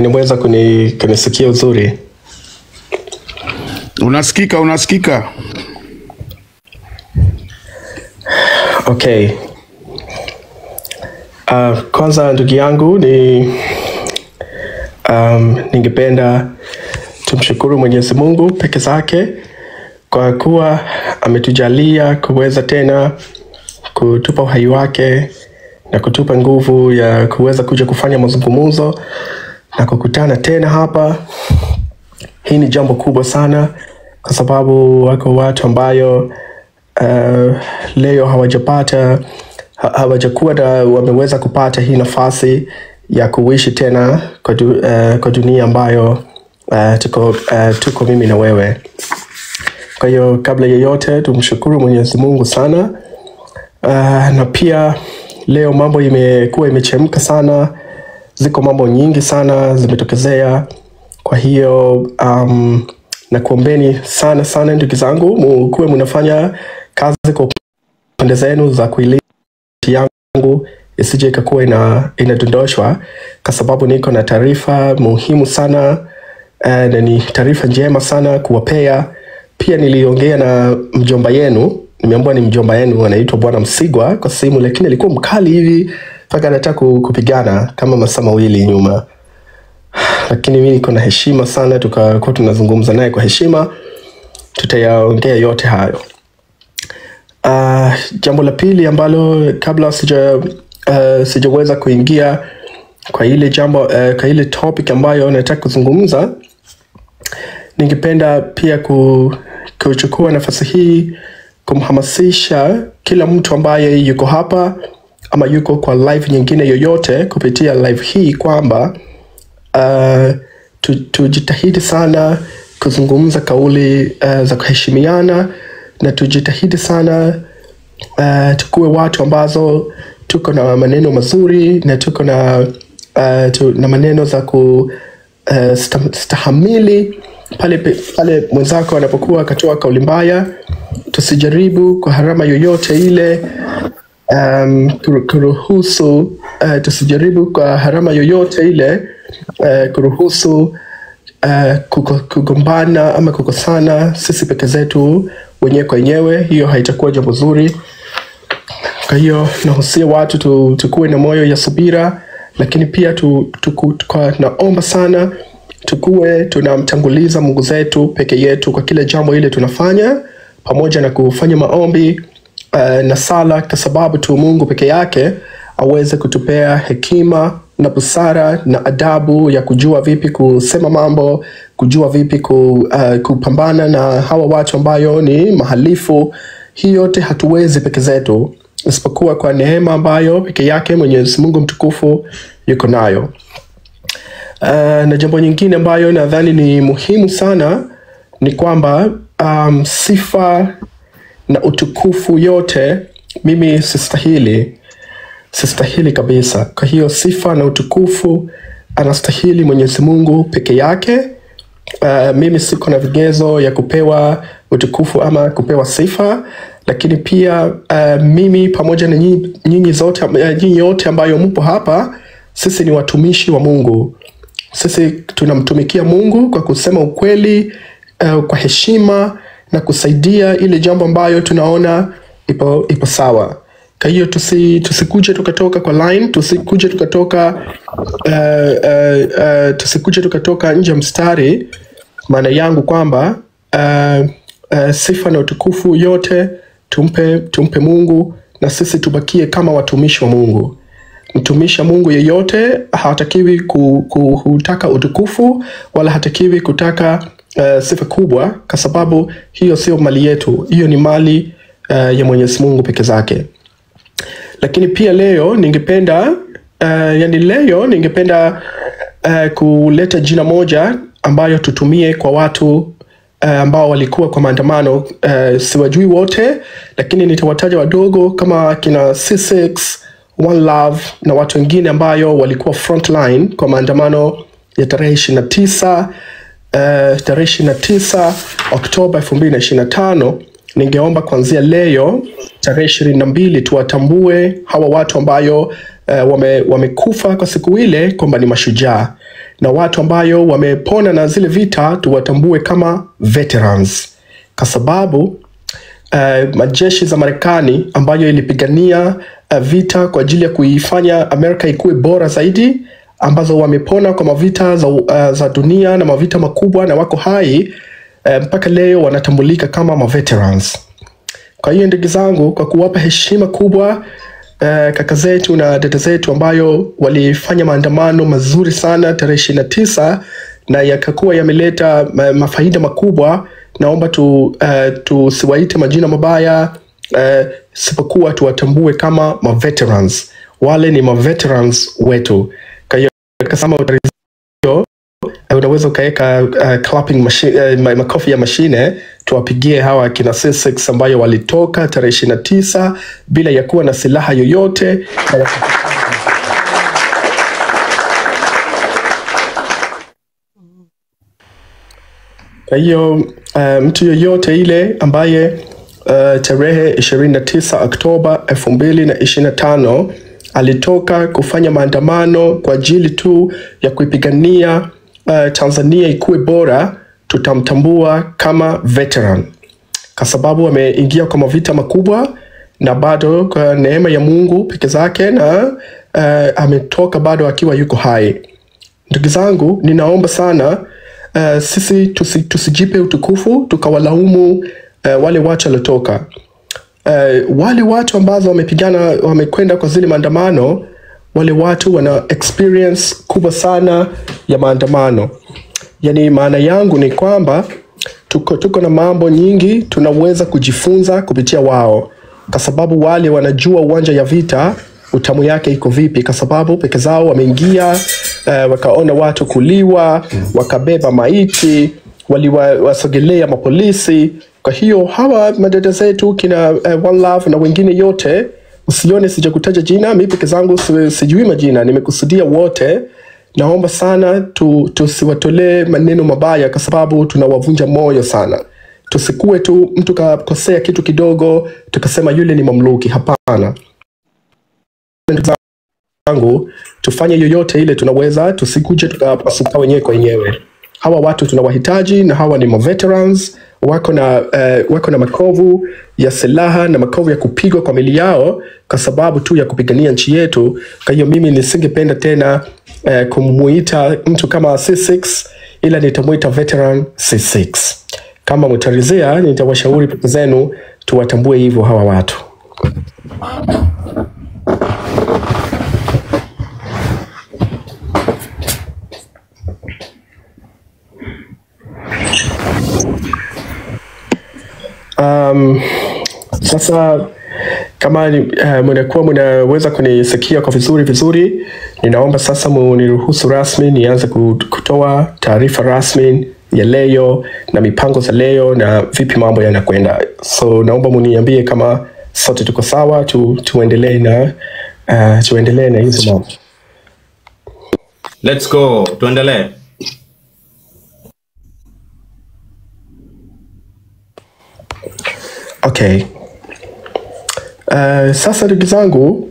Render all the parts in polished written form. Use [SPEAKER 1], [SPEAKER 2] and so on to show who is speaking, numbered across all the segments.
[SPEAKER 1] inaweza kunisikia uzuri?
[SPEAKER 2] Unasikika.
[SPEAKER 1] Okay. Kwanza ndugu yangu ningependa tumshukuru Mwenyezi Mungu peke zake kwa kuwa ametujalia kuweza tena kutupa uhai wake na kutupa nguvu ya kuweza kuja kufanya mazungumzo na kukutana tena hapa. Hii ni jambo kubwa sana kwa sababu wako watu ambayo leo hawajakuwa wameweza kupata hii nafasi ya kuishi tena kwa dunia ambayo tuko mimi na wewe. Kwa hiyo kabla ya yote tumshukuru Mwenyezi Mungu sana. Na pia leo mambo imechemka sana. Ziko mambo nyingi sana zimetokezea. Kwa hiyo na kuombeni sana ndugu zangu mkuwe mnafanya kazi kwa pande zenu za kuilinda yangu isije ikakuwa inadondoshwa, kwa sababu niko na taarifa muhimu sana na ni taarifa njema sana kuwapea. Pia niliongea na mjomba yenu, nimeambiwa ni mjomba yenu anaitwa Bwana Msigwa kwa simu, lakini alikuwa mkali hivi mpaka anataka kupigana kama masaa mawili nyuma. Lakini mimi niko na heshima sana, tukakuwa tunazungumza naye kwa heshima, tutayaongea yote hayo. Jambo la pili ambalo kabla sijaweza kuingia kwa ile jambo kwa ile topic ambayo nataka kuzungumza, ningependa pia kuchukua nafasi hii kumhamasisha kila mtu ambaye yuko hapa ama yuko kwa live nyingine yoyote kupitia live hii kwamba tujitahidi sana kuzungumza kauli za kuheshimiana, na tujitahidi sana tukuwe watu ambazo tuko na maneno mazuri na tuko na maneno za kustahamili pale mwenzako anapokuwa akatoa kauli mbaya. Tusijaribu kwa harama yoyote ile tusijaribu kwa harama yoyote ile kuruhusu kugombana ama kukosana sisi peke zetu wenyewe kwa wenyewe. Hiyo haitakuwa jambo zuri. Kwa hiyo nahusia watu tukuwe na moyo ya subira, lakini pia naomba sana tukuwe tunamtanguliza Mungu zetu peke yetu kwa kila jambo ile tunafanya, pamoja na kufanya maombi na sala, kwa sababu tu Mungu peke yake aweze kutupea hekima na busara na adabu ya kujua vipi kusema mambo, kujua vipi kupambana na hawa watu ambayo ni mahalifu. Hii yote hatuwezi peke zetu isipokuwa kwa neema ambayo peke yake Mwenyezi Mungu mtukufu yuko nayo. Na jambo nyingine ambayo nadhani ni muhimu sana ni kwamba sifa na utukufu yote mimi sistahili kabisa. Kwa hiyo sifa na utukufu anastahili Mwenyezi Mungu peke yake. Mimi siko na vigezo ya kupewa utukufu ama kupewa sifa, lakini pia mimi pamoja na nyinyi yote ambayo mpo hapa, sisi ni watumishi wa Mungu. Sisi tunamtumikia Mungu kwa kusema ukweli, kwa heshima na kusaidia ile jambo ambayo tunaona ipo sawa. Kwa hiyo tusikuje tukatoka kwa line, tusikuje tukatoka nje mstari. Maana yangu kwamba sifa na utukufu yote tumpe Mungu, na sisi tubakie kama watumishi wa Mungu. Mtumishi wa Mungu yeyote hatakiwi kutaka utukufu wala hatakiwi kutaka sifa kubwa, kwa sababu hiyo sio mali yetu. Hiyo ni mali ya Mwenyezi Mungu peke zake. Lakini pia leo ningependa kuleta jina moja ambayo tutumie kwa watu ambao walikuwa kwa maandamano. Siwajui wote, lakini nitawataja wadogo kama kina C6, One Love na watu wengine ambayo walikuwa frontline kwa maandamano ya tarehe 29 Oktoba 2025 ningeomba kuanzia leo tarehe 22 tuwatambue hawa watu ambayo wamekufa kwa siku ile kwamba ni mashujaa, na watu ambayo wamepona na zile vita tuwatambue kama veterans, kwa sababu majeshi za Marekani ambayo ilipigania vita kwa ajili ya kuifanya Amerika ikuwe bora zaidi, ambazo wamepona kwa mavita za dunia na mavita makubwa na wako hai mpaka leo, wanatambulika kama veterans. Kwa hiyo ndugu zangu, kwa kuwapa heshima kubwa kaka zetu na dada zetu ambayo walifanya maandamano mazuri sana tarehe 29 na yakakuwa yameleta mafaida makubwa, naomba tusiwaite majina mabaya, sipokuwa tuwatambue kama veterans. Wale ni veterans wetu. Kwa hiyo kama utarizio, unaweza ukaweka clapping machine, makofi ya mashine, tuwapigie hawa kina C6 ambayo walitoka tarehe 29 bila ya kuwa na silaha yoyote. Kwa hiyo mtu yoyote ile ambaye tarehe 29 Oktoba 2025 alitoka kufanya maandamano kwa ajili tu ya kuipigania Tanzania ikuwe bora, tutamtambua kama veteran, kwa sababu ameingia kwa mavita makubwa na bado kwa neema ya Mungu peke zake, na ametoka bado akiwa yuko hai. Ndugu zangu, ninaomba sana sisi tusijipe utukufu tukawalaumu wale watu waliotoka. Wale watu ambazo wamepigana, wamekwenda kwa zile maandamano, wale watu wana experience kubwa sana ya maandamano. Yani maana yangu ni kwamba tuko na mambo nyingi tunaweza kujifunza kupitia wao, kwa sababu wale wanajua uwanja ya vita utamu yake iko vipi, kwa sababu peke zao wameingia, wakaona watu kuliwa, wakabeba maiti, waliwasogelea mapolisi. Kwa hiyo hawa madada zetu kina One Love na wengine yote, usione sijakutaja jina, mimi peke zangu sijui majina, nimekusudia wote. Naomba sana tusiwatolee maneno mabaya, kwa sababu tunawavunja moyo sana. Tusikue tu mtu kakosea kitu kidogo tukasema yule ni mamluki. Hapana. Ndugu, tufanye yoyote ile tunaweza, tusikuje tukapasuka wenyewe kwa wenyewe. Hawa watu tunawahitaji, na hawa ni veterans, wako na makovu ya silaha na makovu ya kupigwa kwa mili yao kwa sababu tu ya kupigania nchi yetu. Kwa hiyo mimi nisingependa tena kumuita mtu kama C6, ila nitamuita veteran C6. Kama mtarizea, nitawashauri peke zenu tuwatambue hivyo hawa watu. Sasa kama mnakuwa mnaweza kunisikia kwa vizuri, ninaomba sasa mniruhusu rasmi nianze kutoa taarifa rasmi ya leo na mipango za leo na vipi mambo yanakwenda. So naomba mniambie kama sote tuko sawa, tuendelee na hizo mambo.
[SPEAKER 2] Let's go, tuendelee.
[SPEAKER 1] Okay. Sasa ndugu zangu,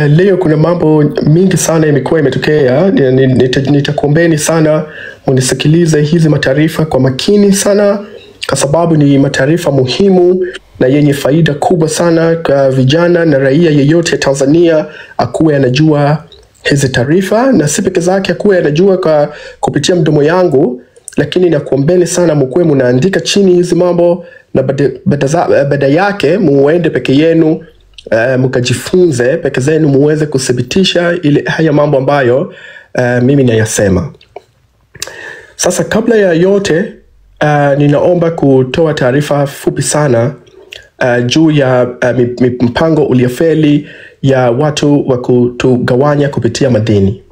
[SPEAKER 1] leo kuna mambo mingi sana imekuwa imetokea. Nitakuombeni sana unisikilize hizi mataarifa kwa makini sana, kwa sababu ni mataarifa muhimu na yenye faida kubwa sana kwa vijana na raia yeyote Tanzania akuwe anajua hizi taarifa, na si peke zake akuwe anajua kwa kupitia mdomo yangu, lakini nakuombeni sana mkuwe mnaandika chini hizi mambo, na baada yake muende peke yenu mkajifunze peke zenu, muweze kuthibitisha ile haya mambo ambayo mimi nayasema. Sasa kabla ya yote, ninaomba kutoa taarifa fupi sana juu ya mpango uliofeli ya watu wa kutugawanya kupitia madini.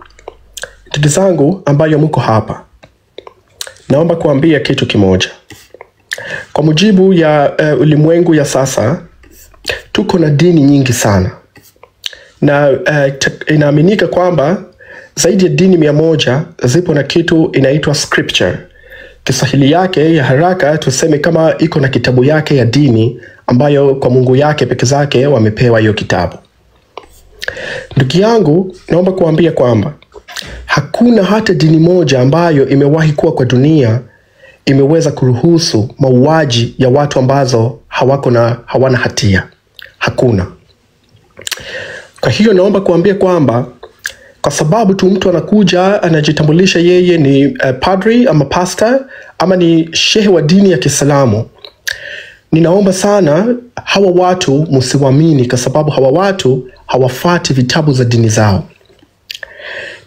[SPEAKER 1] Ndugu zangu ambayo mko hapa, naomba kuambia kitu kimoja. Kwa mujibu ya ulimwengu ya sasa, tuko na dini nyingi sana, na inaaminika kwamba zaidi ya dini 100 zipo na kitu inaitwa scripture. Kiswahili yake ya haraka tuseme kama iko na kitabu yake ya dini ambayo kwa Mungu yake peke zake wamepewa hiyo kitabu. Ndugu yangu, naomba kuambia kwamba hakuna hata dini moja ambayo imewahi kuwa kwa dunia imeweza kuruhusu mauaji ya watu ambazo hawana hatia. Hakuna. Kwa hiyo naomba kuambia kwamba kwa sababu tu mtu anakuja anajitambulisha yeye ni padri ama pastor ama ni shehe wa dini ya Kiislamu, ninaomba sana hawa watu msiwaamini, kwa sababu hawa watu hawafati vitabu za dini zao.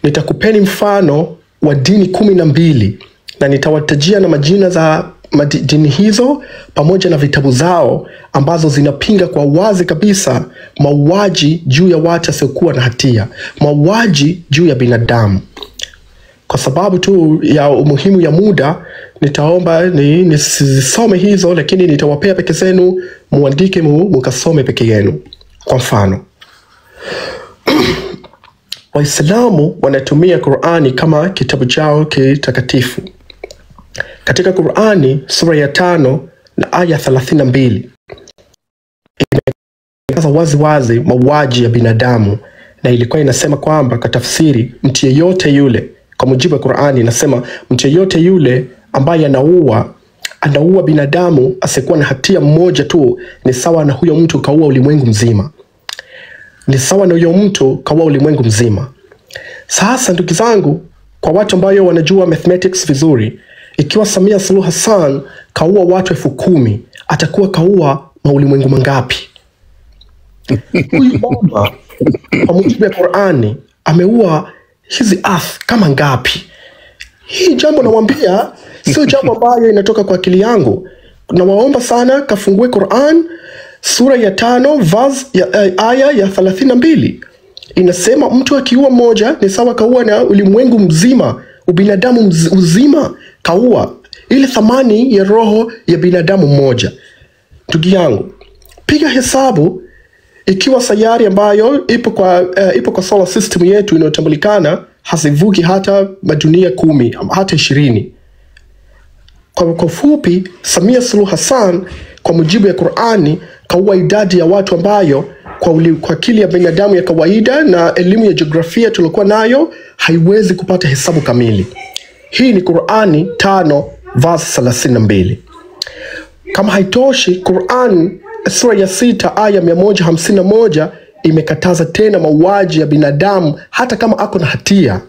[SPEAKER 1] Nitakupeni mfano wa dini 12 na nitawatajia na majina za dini hizo pamoja na vitabu zao ambazo zinapinga kwa wazi kabisa mauaji juu ya watu wasiokuwa na hatia, mauaji juu ya binadamu. Kwa sababu tu ya umuhimu ya muda, nitaomba nisisome hizo, lakini nitawapea peke zenu muandike mukasome peke yenu. Kwa mfano, Waislamu wanatumia Qur'ani kama kitabu chao kitakatifu. Katika Qur'ani sura ya 5 na aya 32 imeeleza wazi mauaji ya binadamu, na ilikuwa inasema kwamba kwa tafsiri, mtu yeyote yule, kwa mujibu wa Qur'ani inasema mtu yeyote yule ambaye anaua binadamu asiyekuwa na hatia mmoja tu, ni sawa na huyo mtu kaua ulimwengu mzima. Ni sawa na huyo mtu kaua ulimwengu mzima. Sasa ndugu zangu, kwa watu ambao wanajua mathematics vizuri, ikiwa Samia Suluhu Hassan kaua watu 10,000, atakuwa kaua maulimwengu mangapi? Huyu baba kwa mujibu wa Qur'ani ameua hizi earth kama ngapi? Hii jambo nawaambia sio jambo ambayo inatoka kwa akili yangu. Nawaomba sana kafungue Qur'an sura ya 5 verse aya ya 32. Inasema mtu akiua mmoja ni sawa kaua na ulimwengu mzima, ubinadamu mzima kaua. Ile thamani ya roho ya binadamu mmoja. Ndugu yangu, piga hesabu, ikiwa sayari ambayo ipo kwa solar system yetu inayotambulikana hazivuki hata madunia 10 hata 20. Kwa fupi, Samia Suluhu Hassan kwa mujibu ya Qur'ani kaua idadi ya watu ambayo kwa akili ya binadamu ya kawaida na elimu ya jiografia tulikuwa nayo haiwezi kupata hesabu kamili. Hii ni Qur'ani 5 verse 32. Kama haitoshi, Qur'an sura ya 6 aya 151 imekataza tena mauaji ya binadamu hata kama ako na hatia.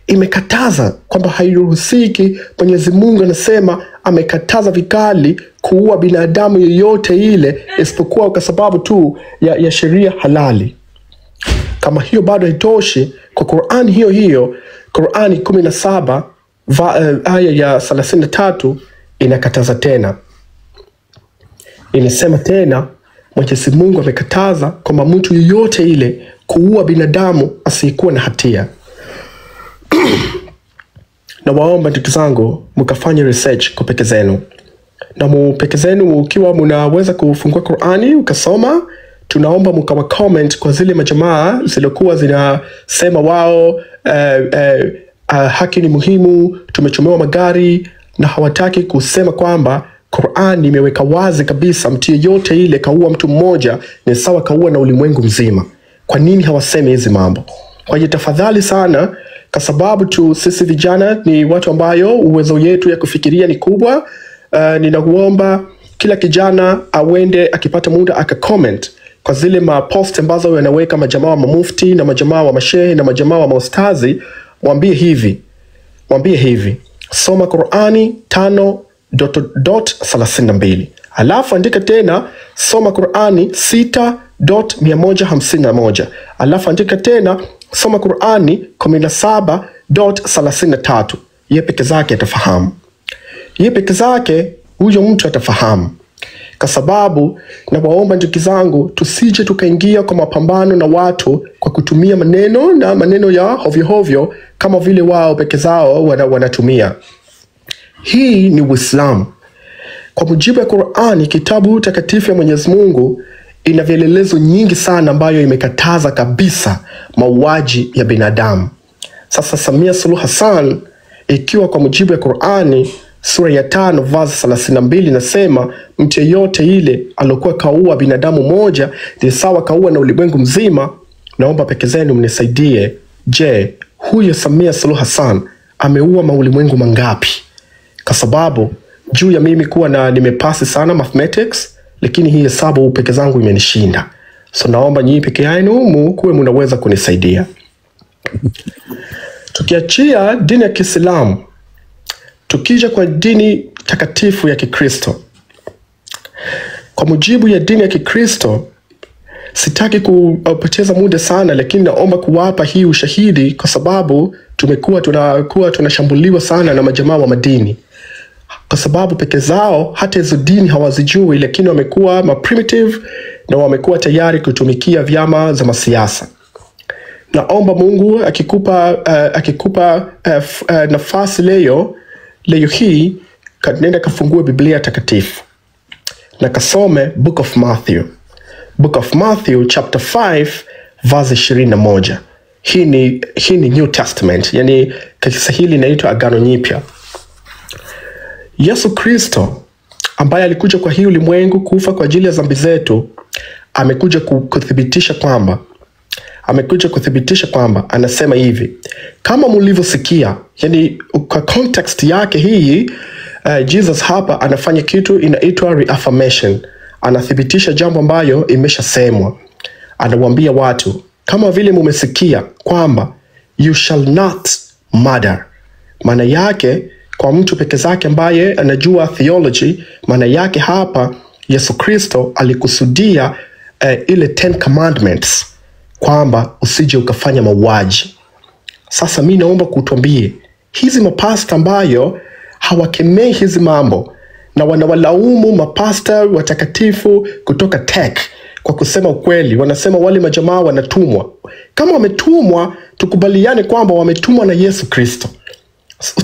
[SPEAKER 1] Imekataza kwamba hairuhusiki. Mwenyezi Mungu anasema amekataza vikali kuua binadamu yoyote ile isipokuwa kwa sababu tu ya sheria halali. Kama hiyo bado haitoshi, kwa Qur'an hiyo Qur'ani 17 aya ya 33 inakataza tena. Inasema tena Mwenyezi Mungu amekataza kwamba mtu yoyote ile kuua binadamu asiyekuwa na hatia. Na waomba ndugu zangu mkafanye research kwa peke zenu. Na peke zenu ukiwa mnaweza kufungua Qur'ani ukasoma, tunaomba mkawa comment kwa zile majamaa zilikuwa zinasema wao haki ni muhimu, tumechomewa magari, na hawataki kusema kwamba Qur'an imeweka wazi kabisa mtu yeyote ile kaua mtu mmoja ni sawa kaua na ulimwengu mzima. Kwa nini hawasemi hizi mambo? Kwa hiyo tafadhali sana, kwa sababu tu sisi vijana ni watu ambayo uwezo yetu ya kufikiria ni kubwa, ninakuomba kila kijana awende akipata muda aka-comment kwa zile mapost ambazo wanaweka majamaa wa mamufti na majamaa wa mashehe na majamaa wa maustazi. Mwambie hivi, soma Qur'ani 5.32. Alafu andika tena soma Qur'ani 6.151. Alafu andika tena soma Qur'ani 17.33. Yeye peke zake atafahamu. Yeye peke zake huyo mtu atafahamu. Kwa sababu na waomba ndugu zangu tusije tukaingia kwa mapambano na watu kwa kutumia maneno ya hovyo kama vile wao peke zao wanatumia. Hii ni Uislamu. Kwa mujibu ya Qur'ani, kitabu takatifu ya Mwenyezi Mungu, ina vielelezo nyingi sana ambayo imekataza kabisa mauaji ya binadamu. Sasa Samia Suluhu Hassan, ikiwa kwa mujibu ya Qur'ani sura ya 5 verse 32 inasema mtu yeyote ile alokuwa kaua binadamu moja ni sawa kaua na ulimwengu mzima. Naomba peke zenu mnisaidie. Je, huyo Samia Suluhu Hassan ameua maulimwengu mangapi? Kwa sababu juu ya mimi kuwa nimepasi sana mathematics, lakini hii hesabu peke zangu imenishinda. So naomba nyinyi peke yenu kuwe mnaweza kunisaidia. Tukiachia dini ya Kiislamu, tukija kwa dini takatifu ya Kikristo. Kwa mujibu ya dini ya Kikristo, sitaki kupoteza muda sana, lakini naomba kuwapa hii ushahidi kwa sababu tunakuwa tunashambuliwa sana na majamaa wa madini. Kwa sababu peke zao hata hizo dini hawazijui, lakini wamekuwa primitive na wamekuwa tayari kutumikia vyama za masiasa. Naomba Mungu akikupa nafasi leo hii, nenda kafungue Biblia takatifu na kasome Book of Matthew. Book of Matthew chapter 5 verse 21. Hii ni New Testament, yani kwa Kiswahili inaitwa Agano Jipya. Yesu Kristo ambaye alikuja kwa hii ulimwengu kufa kwa ajili ya dhambi zetu, amekuja kuthibitisha kwamba anasema hivi, kama mlivyosikia. Yani kwa context yake hii, Jesus hapa anafanya kitu inaitwa reaffirmation. Anathibitisha jambo ambayo imeshasemwa. Anawaambia watu, kama vile mumesikia kwamba you shall not murder. Maana yake kwa mtu peke zake ambaye anajua theology, maana yake hapa Yesu Kristo alikusudia ile 10 commandments kwamba usije ukafanya mauaji. Sasa mimi naomba kutuambie hizi mapasta ambayo hawakemei hizi mambo na wanawalaumu mapasta watakatifu kutoka tech kwa kusema ukweli, wanasema wale majamaa wanatumwa. Kama wametumwa, tukubaliane kwamba wametumwa na Yesu Kristo.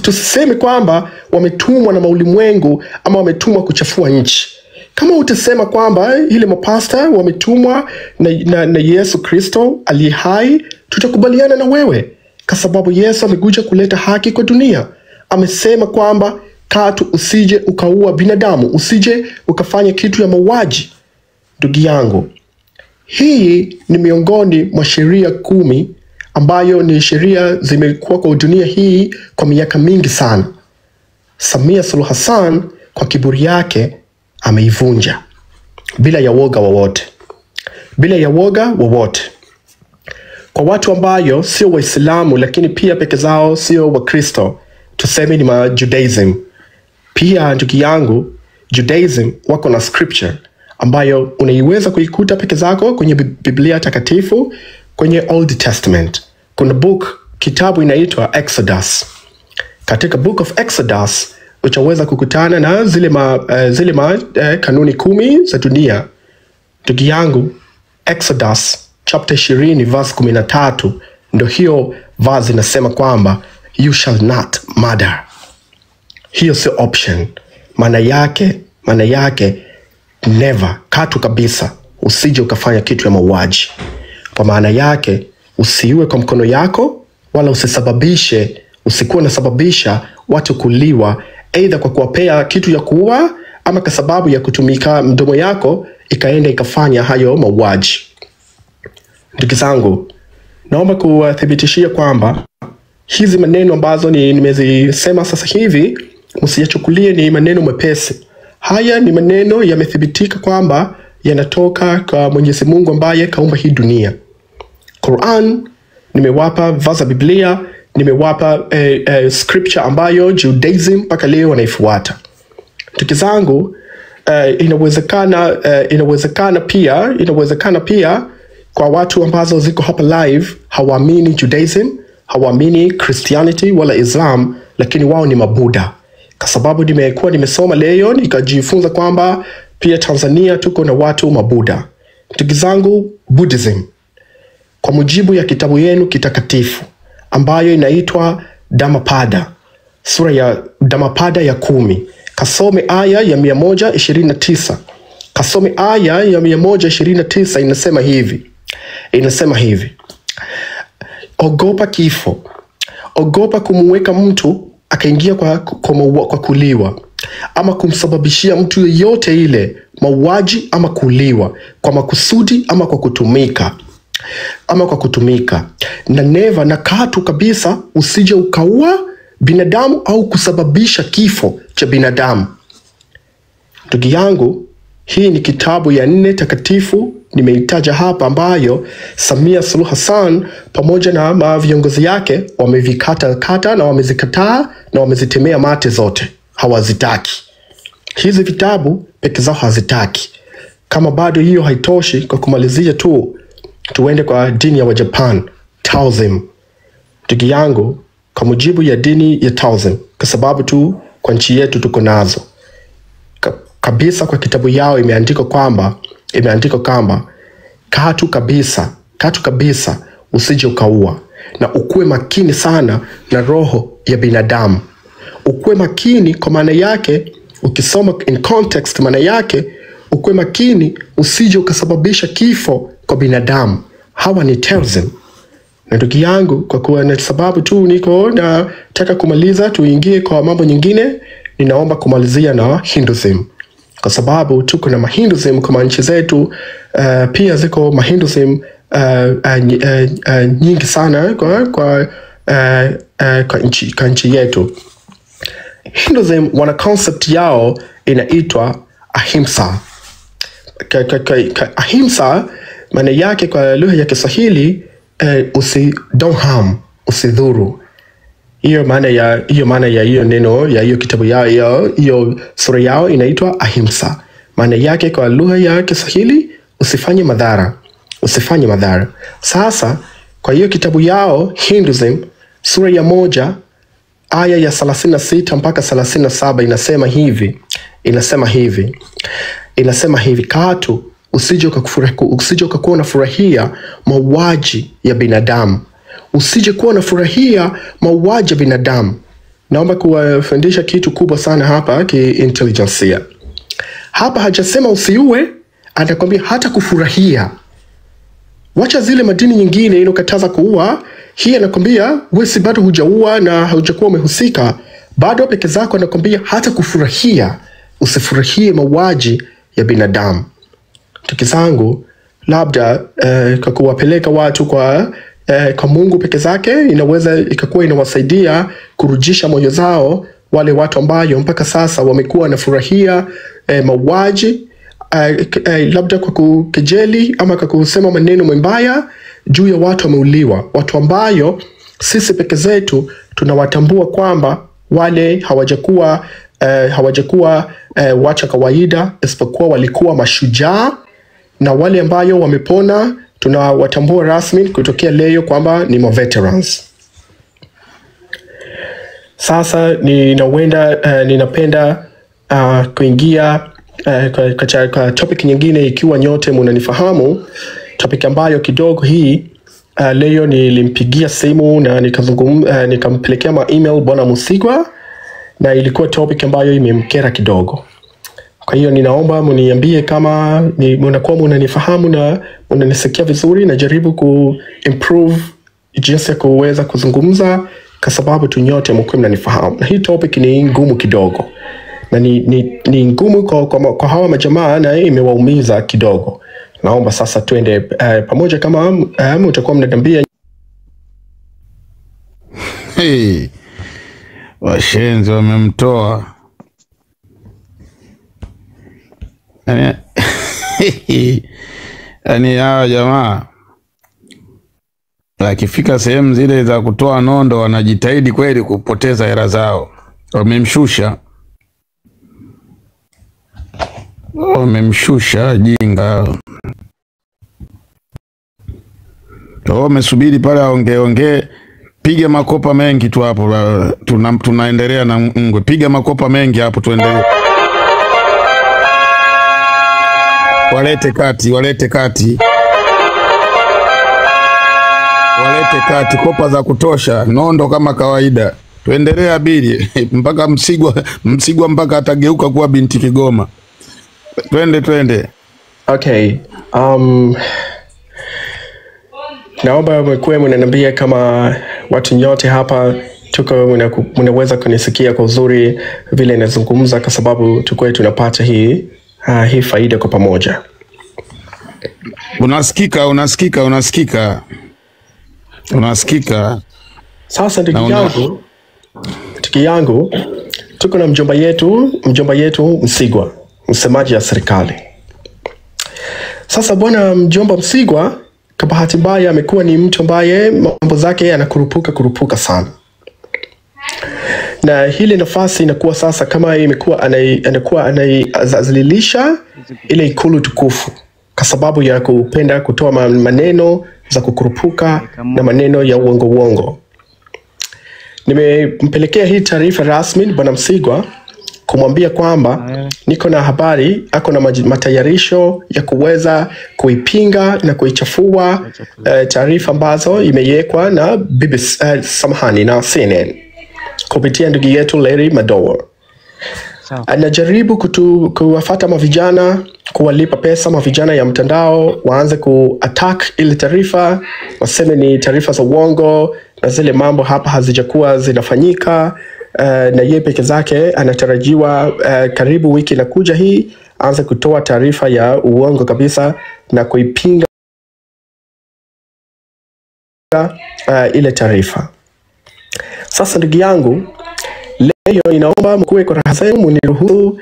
[SPEAKER 1] Tusiseme kwamba wametumwa na maulimwengu ama wametumwa kuchafua nchi. Kama utasema kwamba ile mapasta wametumwa na Yesu Kristo aliye hai, tutakubaliana na wewe, kwa sababu Yesu amekuja kuleta haki kwa dunia. Amesema kwamba katu usije ukaua binadamu, usije ukafanya kitu ya mauaji. Ndugu yangu, hii ni miongoni mwa sheria 10 ambayo ni sheria zimekuwa kwa dunia hii kwa miaka mingi sana. Samia Suluhu Hassan kwa kiburi yake ameivunja bila ya woga wowote. Kwa watu ambayo sio Waislamu lakini pia peke zao sio Wakristo, tuseme ni Judaism. Pia ndugu yangu, Judaism wako na scripture ambayo unaiweza kuikuta peke zako kwenye Biblia takatifu kwenye Old Testament. Kuna kitabu inaitwa Exodus. Katika Book of Exodus utaweza kukutana na zile kanuni 10 za dunia. Ndugu yangu, Exodus chapter 20 verse 13 ndio hiyo verse inasema kwamba you shall not murder. Hiyo sio option. Maana yake never, katu kabisa, usije ukafanya kitu ya mauaji. Kwa maana yake usiue kwa mkono yako, wala usikuwa unasababisha watu kuliwa, either kwa kuwapea kitu ya kuua ama kwa sababu ya kutumika mdomo yako ikaenda ikafanya hayo mauaji. Ndugu zangu, naomba kuthibitishia kwamba hizi maneno ambazo nimezisema sasa hivi msiyachukulie ni maneno mepesi. Haya ni maneno yamethibitika kwamba yanatoka kwa Mwenyezi Mungu ambaye kaumba hii dunia. Quran nimewapa, verse Biblia nimewapa scripture ambayo Judaism mpaka leo wanaifuata. Ndugu zangu, inawezekana pia kwa watu ambazo ziko hapa live hawaamini Judaism, hawaamini Christianity wala Islam, lakini wao ni mabuda. Kwa sababu nimesoma leo nikajifunza kwamba pia Tanzania tuko na watu mabuda. Ndugu zangu, Buddhism kwa mujibu ya kitabu yenu kitakatifu ambayo inaitwa Dhammapada, sura ya Dhammapada ya 10, kasome aya ya 129. Kasome aya ya 129, inasema hivi. Ogopa kifo. Ogopa kumuweka mtu akaingia kwa kuliwa, ama kumsababishia mtu yeyote ile mauaji ama kuliwa kwa makusudi ama kwa kutumika. Na never na katu kabisa usije ukaua binadamu au kusababisha kifo cha binadamu. Ndugu yangu, hii ni kitabu ya 4 takatifu nimeitaja hapa, ambayo Samia Suluhu Hassan pamoja na viongozi yake wamevikata na wamezikataa na wamezitemea mate zote. Hawazitaki. Hizi vitabu peke zao hazitaki. Kama bado hiyo haitoshi, kwa kumalizia tu, tuende kwa dini ya Wajapan, Taoism. Ndugu yangu, kwa mujibu ya dini ya Taoism, kwa sababu tu kwa nchi yetu tuko nazo, kabisa kwa kitabu yao imeandikwa kwamba katu kabisa usije ukaua, na ukue makini sana na roho ya binadamu. Ukue makini kwa maana yake, ukisoma in context maana yake, ukue makini usije ukasababisha kifo kwa binadamu. Hawa ni Taoism. Na ndugu yangu, kwa kuwa na sababu tu niko nataka kumaliza, tuingie kwa mambo nyingine, ninaomba kumalizia na Hinduism. Kwa sababu tuko na Hinduism kwa nchi zetu, pia ziko Hinduism nyingi sana kwa nchi yetu. Hinduism wana concept yao inaitwa ahimsa. Ahimsa maana yake kwa lugha ya Kiswahili don't harm, usidhuru. Hiyo maana ya hiyo neno ya hiyo kitabu yao, hiyo sura yao inaitwa ahimsa. Maana yake kwa lugha ya Kiswahili usifanye madhara. Sasa kwa hiyo kitabu yao Hinduism, sura ya 1 aya ya 36 mpaka 37 inasema hivi, katu usije ukakuwa unafurahia mauaji ya binadamu. Usije kuwa unafurahia mauaji ya binadamu. Naomba kuwafundisha kitu kubwa sana hapa ki-intelligentsia. Hapa hajasema usiue, anakwambia hata kufurahia. Wacha zile madini nyingine inokataza kuua, hii anakwambia wewe si bado hujaua na hujakuwa umehusika, bado peke zako anakwambia hata kufurahia, usifurahie mauaji ya binadamu. Ndugu zangu, labda kwa kuwapeleka watu kwa Mungu peke zake inaweza ikakuwa inawasaidia kurudisha moyo zao wale watu ambayo mpaka sasa wamekuwa wanafurahia mauaji, labda kwa kukejeli ama kwa kusema maneno mabaya juu ya watu wameuliwa, watu ambayo sisi peke zetu tunawatambua kwamba wale hawajakuwa wacha kawaida, isipokuwa walikuwa mashujaa, na wale ambayo wamepona tunawatambua rasmi kutokea leo kwamba ni veterans. Sasa ninapenda kuingia kwa topic nyingine, ikiwa nyote mnanifahamu. Topic ambayo kidogo hii leo nilimpigia simu na nikampelekea email Bwana Musigwa, na ilikuwa topic ambayo imemkera kidogo. Kwa hiyo ninaomba mniambie kama mnakuwa mnanifahamu na mnanisikia vizuri, na jaribu improve jinsi ya kuweza kuzungumza, kwa sababu tu nyote mko mnanifahamu. Na hii topic ni ngumu kidogo. Na ni ngumu kwa hawa majamaa, na imewaumiza kidogo. Naomba sasa tuende pamoja kama mtakuwa mnaniambia.
[SPEAKER 2] Hey, washenzi wamemtoa. Yani hawa jamaa akifika sehemu zile za kutoa nondo wanajitahidi kweli kupoteza hela zao. Wamemshusha jinga. Wamesubiri pale aongee. Piga makopa mengi tu hapo, tunaendelea na ngwe. Piga makopa mengi hapo, tuendelee. Walete kati kopa za kutosha, nondo kama kawaida. Tuendelee abiri mpaka Msigwa mpaka atageuka kuwa binti Kigoma. Twende.
[SPEAKER 1] Okay. Naomba mkwe mnaniambia kama watu nyote hapa mnaweza kunisikia kwa uzuri vile nazungumza, kwa sababu tuko tunapata hii faida kwa pamoja.
[SPEAKER 2] Unasikika.
[SPEAKER 1] Sasa ndugu yangu, tuko na mjomba yetu Msigwa, msemaji wa serikali. Sasa bwana mjomba Msigwa, kwa bahati mbaya amekuwa ni mtu ambaye mambo zake anakurupuka sana. Na hili nafasi inakuwa sasa kama anakuwa anazalilisha ile ikulu tukufu, kwa sababu ya kupenda kutoa maneno za kukurupuka na maneno ya uongo. Nimempelekea hii taarifa rasmi bwana Msigwa kumwambia kwamba niko na habari, ako na matayarisho ya kuweza kuipinga na kuichafua taarifa ambazo imewekwa na BBC, na CNN kupitia ndugu yetu Larry Madowo. Anajaribu kuwafuata mavijana, kuwalipa pesa mavijana ya mtandao waanze ku-attack ile taarifa, waseme ni taarifa za uongo na zile mambo hapa hazijakuwa zinafanyika. Na yeye peke zake anatarajiwa karibu wiki inakuja hii aanze kutoa taarifa ya uongo kabisa na kuipinga ile taarifa. Sasa ndugu yangu, leo inaomba mkuwe kwa raha zenu, muniruhusu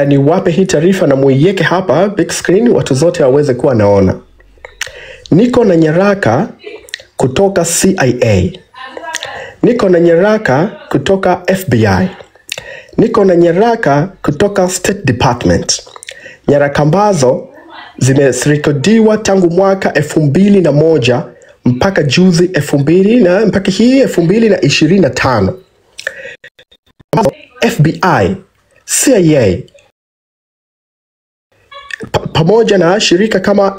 [SPEAKER 1] niwape hii taarifa na muiweke hapa big screen watu zote waweze kuwa naona. Niko na nyaraka kutoka CIA. Niko na nyaraka kutoka FBI. Niko na nyaraka kutoka State Department. Nyaraka ambazo zimerekodiwa tangu mwaka 2001 mpaka juzi 2025. FBI, CIA pamoja na shirika kama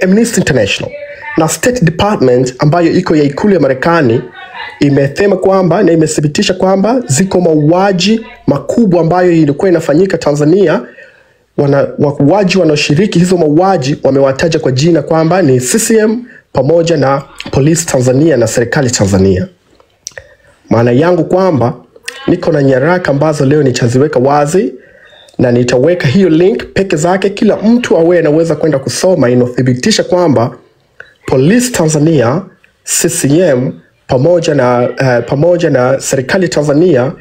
[SPEAKER 1] Amnesty International na State Department ambayo iko ya ikulu ya Marekani imesema kwamba na imethibitisha kwamba ziko mauaji makubwa ambayo ilikuwa inafanyika Tanzania. Wauaji wanaoshiriki hizo mauaji wamewataja kwa jina kwamba ni CCM pamoja na polisi Tanzania na serikali Tanzania. Maana yangu kwamba niko na nyaraka ambazo leo nitaziweka wazi na nitaweka hiyo link peke zake, kila mtu awe anaweza kwenda kusoma, inathibitisha kwamba polisi Tanzania, CCM pamoja na serikali Tanzania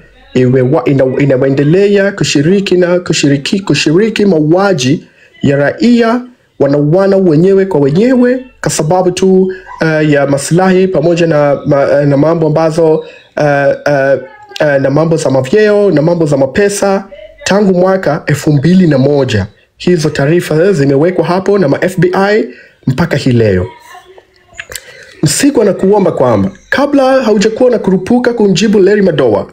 [SPEAKER 1] inaendelea kushiriki mauaji ya raia, wanauana wenyewe kwa wenyewe kwa sababu tu ya maslahi pamoja na mambo ambazo na mambo za mavyeo na mambo za mapesa tangu mwaka 2001. Hizo taarifa zimewekwa hapo na FBI mpaka hii leo. Msigwa na kuomba kwamba kabla haujakuwa na kurupuka kumjibu Larry Madowo,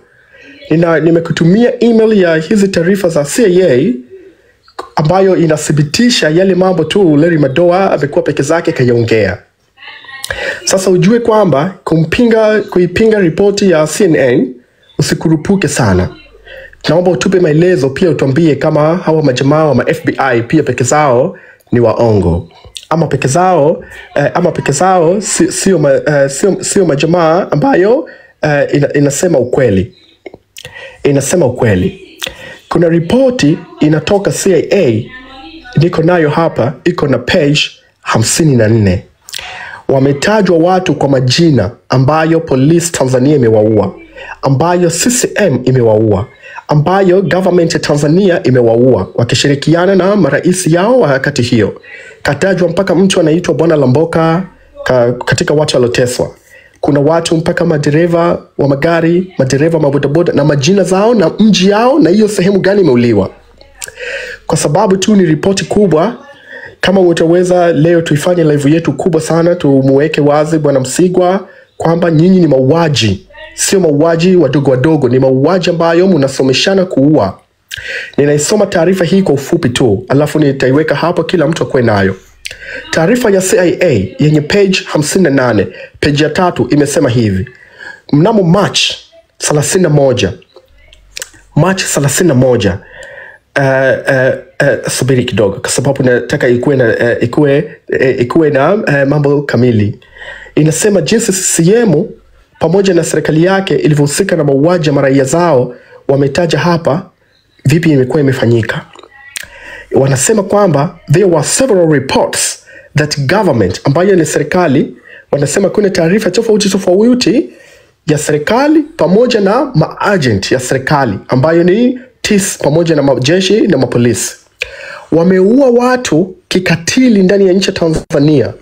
[SPEAKER 1] nimekutumia email ya hizi taarifa za CIA ambayo inathibitisha yale mambo tu Larry Madowo amekuwa peke zake kayaongea. Sasa ujue kwamba kuipinga ripoti ya CNN usikurupuke sana. Naomba utupe maelezo pia, utuambie kama hawa majamaa wa FBI pia peke zao ni waongo ama peke zao sio majamaa ambayo inasema ukweli. Kuna ripoti inatoka CIA, niko nayo hapa, iko na page 54. Wametajwa watu kwa majina ambayo polisi Tanzania imewaua, ambayo CCM imewaua, ambayo government ya Tanzania imewaua wakishirikiana na marais yao wakati hiyo. Katajwa mpaka mtu anaitwa Bwana Lamboka katika watu waloteswa. Kuna watu mpaka madereva wa magari, madereva mabodaboda na majina zao na mji yao na hiyo sehemu gani imeuliwa. Kwa sababu tu ni ripoti kubwa, kama utaweza leo tuifanye live yetu kubwa sana, tumuweke wazi Bwana Msigwa kwamba nyinyi ni mauaji, sio mauaji wadogo, ni mauaji ambayo mnasomeshana kuua. Ninaisoma taarifa hii kwa ufupi tu, alafu nitaiweka hapo kila mtu akwe nayo. Taarifa ya CIA yenye page 58, page ya 3 imesema hivi: mnamo March 31, subiri kidogo kwa sababu nataka ikuwe na mambo kamili. Inasema jinsi CCM pamoja na serikali yake ilivyohusika na mauaji ya raia zao, wametaja hapa vipi imekuwa imefanyika. Wanasema kwamba there were several reports that government, ambayo ni serikali, wanasema kuna taarifa tofauti ya serikali pamoja na maagent ya serikali ambayo ni TIS pamoja na majeshi na mapolisi, wameua watu kikatili ndani ya nchi ya Tanzania.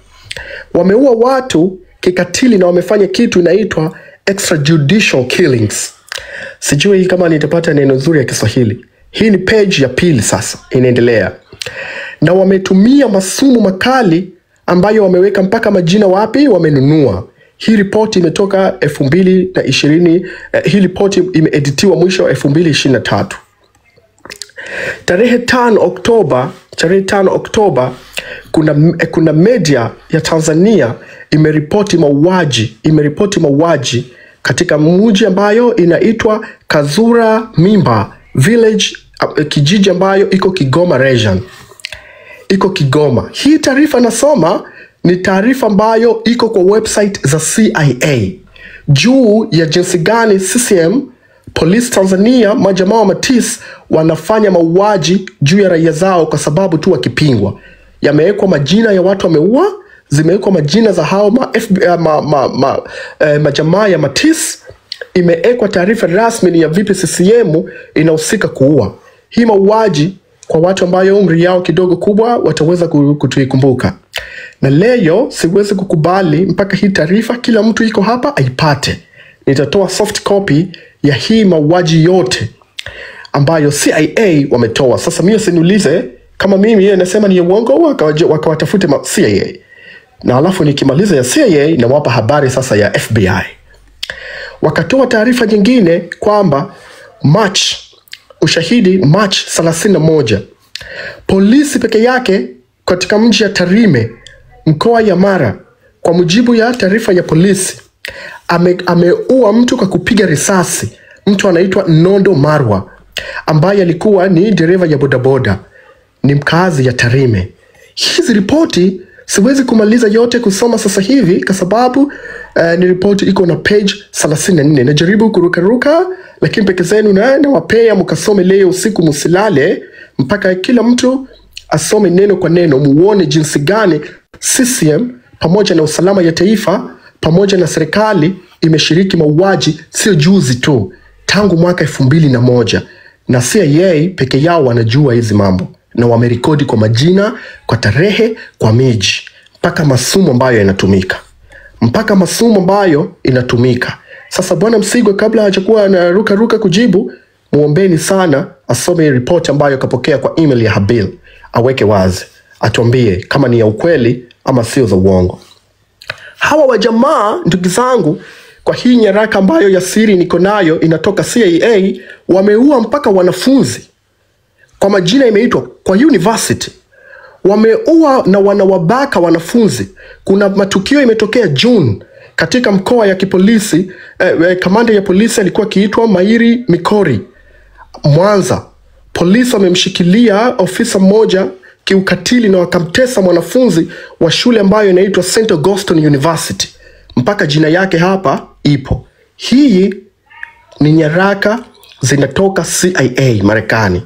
[SPEAKER 1] Wameua watu kikatili na wamefanya kitu inaitwa extrajudicial killings. Sijui kama nitapata neno nzuri ya Kiswahili. Hii ni page ya pili sasa inaendelea. Na wametumia masumu makali ambayo wameweka mpaka majina wapi wamenunua. Hii ripoti imetoka 2020, hii ripoti imeeditiwa mwisho wa 2023. Tarehe 5 Oktoba kuna media ya Tanzania imeripoti mauaji katika mji ambayo inaitwa Kazura Mimba Village, kijiji ambayo iko Kigoma region. Iko Kigoma. Hii taarifa nasoma ni taarifa ambayo iko kwa website za CIA juu ya jinsi gani CCM, Police Tanzania, majamaa wa MATIS wanafanya mauaji juu ya raia zao kwa sababu tu wakipingwa. Yamewekwa majina ya watu wameua, zimewekwa majina za hao majamaa ya MATIS, imewekwa taarifa rasmi ya vipi CCM inahusika kuua. Hii mauaji kwa watu ambayo umri yao kidogo kubwa wataweza kutuikumbuka. Na leo siwezi kukubali mpaka hii taarifa kila mtu iko hapa aipate. Nitatoa soft copy ya hii mauaji yote ambayo CIA wametoa. Sasa mimi usiniulize kama mimi nasema ni uongo, wakawatafute CIA. Na alafu nikimaliza ya CIA na wapa habari sasa ya FBI. Wakatoa taarifa nyingine kwamba ushahidi March 31. Polisi peke yake katika mji ya Tarime, mkoa ya Mara, kwa mujibu ya taarifa ya polisi, ameua mtu kwa kupiga risasi. Mtu anaitwa Nondo Marwa ambaye alikuwa ni dereva ya bodaboda, ni mkazi ya Tarime. Hizi ripoti siwezi kumaliza yote kusoma sasa hivi kwa sababu ni ripoti iko na page 34. Najaribu kurukaruka lakini peke zenu na wapea mkasome leo usiku, musilale mpaka kila mtu asome neno kwa neno, muone jinsi gani CCM pamoja na usalama ya taifa pamoja na serikali imeshiriki mauaji sio juzi tu, tangu mwaka 2001. Na CIA peke yao wanajua hizi mambo na wamerekodi kwa majina, kwa tarehe, kwa miji, mpaka masumu ambayo inatumika. Sasa bwana Msigwa kabla hajakuwa anaruka kujibu, muombeni sana asome report ambayo kapokea kwa email ya Habil, aweke wazi, atuambie kama ni ya ukweli ama sio za uongo. Hawa wajamaa ndugu zangu, kwa hii nyaraka ambayo ya siri niko nayo inatoka CIA, wameua mpaka wanafunzi kwa majina imeitwa kwa university. Wameua na wanawabaka wanafunzi. Kuna matukio imetokea June katika mkoa ya kipolisi, kamanda ya polisi alikuwa kiitwa Mairi Mikori, Mwanza. Polisi wamemshikilia ofisa mmoja kiukatili na wakamtesa mwanafunzi wa shule ambayo inaitwa St. Augustine University. Mpaka jina yake hapa ipo. Hii ni nyaraka zinatoka CIA Marekani,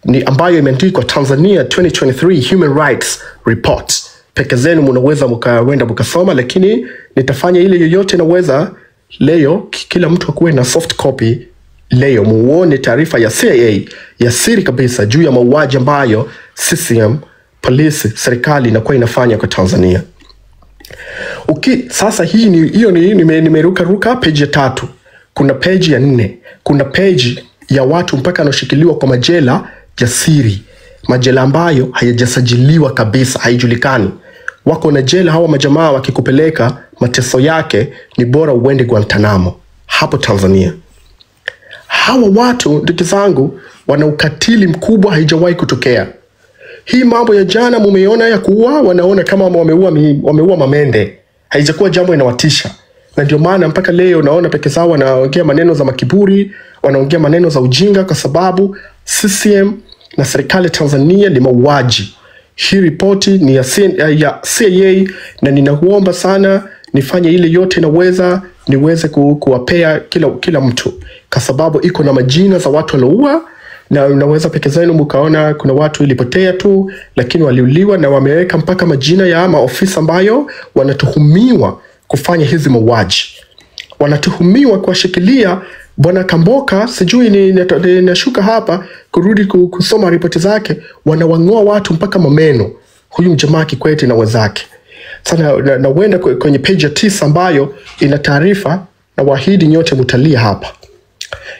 [SPEAKER 1] ni ambayo imeandikwa Tanzania 2023 Human Rights Report. Peke zenu mnaweza mkawenda mkasoma, lakini nitafanya ile yoyote naweza leo kila mtu akuwe na soft copy leo, muone taarifa ya CIA ya siri kabisa juu ya mauaji ambayo CCM, polisi, serikali inakuwa inafanya kwa Tanzania. Sasa hii nimeruka page ya 3. Kuna page ya 4. Kuna page ya watu mpaka wanaoshikiliwa kwa majela ya siri. Majela ambayo hayajasajiliwa kabisa, haijulikani. Wako na jela hawa majamaa, wakikupeleka mateso yake ni bora uende Guantanamo hapo Tanzania. Hawa watu ndugu zangu wana ukatili mkubwa haijawahi kutokea. Hii mambo ya jana mumeona ya kuua, wanaona kama wameua mamende. Haijakuwa jambo inawatisha. Na ndio maana mpaka leo naona peke zao wanaongea maneno za makiburi, wanaongea maneno za ujinga kwa sababu CCM na serikali Tanzania ni mauaji. Hii ripoti ni ya CIA na ninakuomba sana nifanye ile yote naweza niweze kuwapea kila mtu, kwa sababu iko na majina za watu walioua, na unaweza peke zenu mkaona kuna watu ilipotea tu lakini waliuliwa, na wameweka mpaka majina ya maofisa ambayo wanatuhumiwa kufanya hizi mauaji. Wanatuhumiwa kuwashikilia Bwana Kamboka, sijui ninashuka hapa kurudi kusoma ripoti zake, wanawang'oa watu mpaka mameno, huyu mjamaa Kikwete na wenzake. Sana na wenda kwenye page ya 9 ambayo ina taarifa, na waahidi nyote mutalia hapa.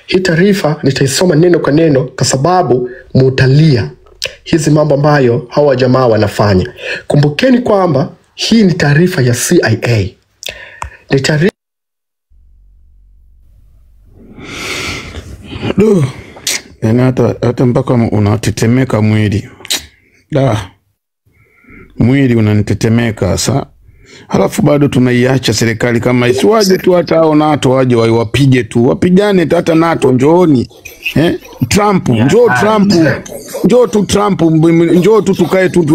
[SPEAKER 1] Hii taarifa nitaisoma neno kwa neno kwa sababu mutalia hizi mambo ambayo hawa jamaa wanafanya. Kumbukeni kwamba hii ni taarifa ya CIA. Ni taarifa
[SPEAKER 2] hata mpaka unatetemeka mwili. Mwili unanitetemeka sasa. Halafu bado tunaiacha serikali kama hii. Waje tu hata hao NATO waje wapige tu. Wapigane hata NATO, njooni. Trump, njoo Trump. Njoo tu Trump, njoo tu